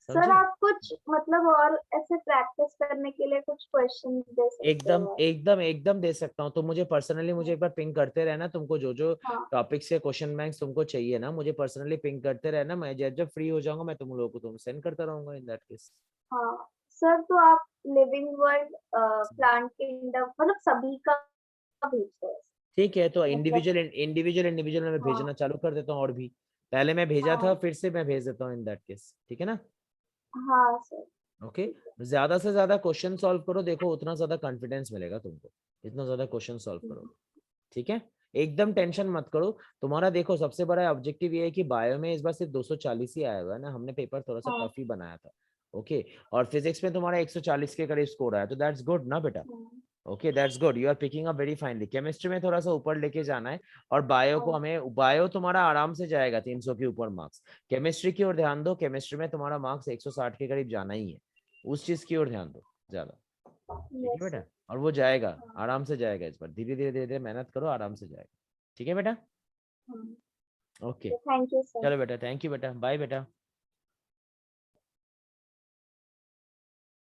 सर समझे? आप कुछ मतलब और ऐसे प्रैक्टिस करने के लिए कुछ क्वेश्चन दे सकते एकदम हो? एकदम एकदम दे सकता हूँ। तो मुझे पर्सनली, मुझे एक बार पिंग करते रहना, तुमको जो जो हाँ टॉपिक्स के क्वेश्चन बैंक्स तुमको चाहिए ना, मुझे पर्सनली पिंग करते रहना। मैं जब जब फ्री हो जाऊंगा मैं तुम लोगों को तुम सेंड करता रहूंगा इन दैट केस। हाँ। सर तो आप लिविंग वर्ल्ड, प्लांट किंगडम मतलब सभी का भेजते हैं? ठीक है, तो मतलब इंडिविजुअल में हाँ भेजना चालू कर देता हूँ। और भी पहले मैं भेजा था, हाँ फिर से मैं भेज देता हूँ इन दैट केस। ठीक है ना? हाँ सर। ओके। ठीक है। ज्यादा से ज्यादा क्वेश्चन सॉल्व करो, देखो उतना ज्यादा कॉन्फिडेंस मिलेगा तुमको, इतना ज्यादा क्वेश्चन सॉल्व करोगे। ठीक है? एकदम टेंशन मत करो। तुम्हारा देखो सबसे बड़ा ऑब्जेक्टिव ये है कि बायो में इस बार सिर्फ 240 ही आया हुआ है ना, हमने पेपर थोड़ा सा हाँ टफ ही बनाया था। ओके, और फिजिक्स में तुम्हारा 140 के करीब स्कोर आया, तो दैट्स गुड ना बेटा। हाँ okay that's good, you are picking up very finely. Chemistry में थोड़ा सा ऊपर लेके जाना है, और बायो को हाँ हमें, बायो तुम्हारा आराम से जाएगा 300 के ऊपर मार्क्स। केमिस्ट्री की ओर ध्यान दो, केमिस्ट्री में तुम्हारा मार्क्स 160 के करीब जाना ही है, उस चीज की ओर ध्यान दो ज्यादा। ठीक है यस बेटा? सर। और वो जाएगा, हाँ आराम से जाएगा इस बार, धीरे धीरे मेहनत करो, आराम से जाएगा। ठीक है बेटा? हाँ। Okay, thank you sir. चलो बेटा, थैंक यू बेटा, बाय बेटा।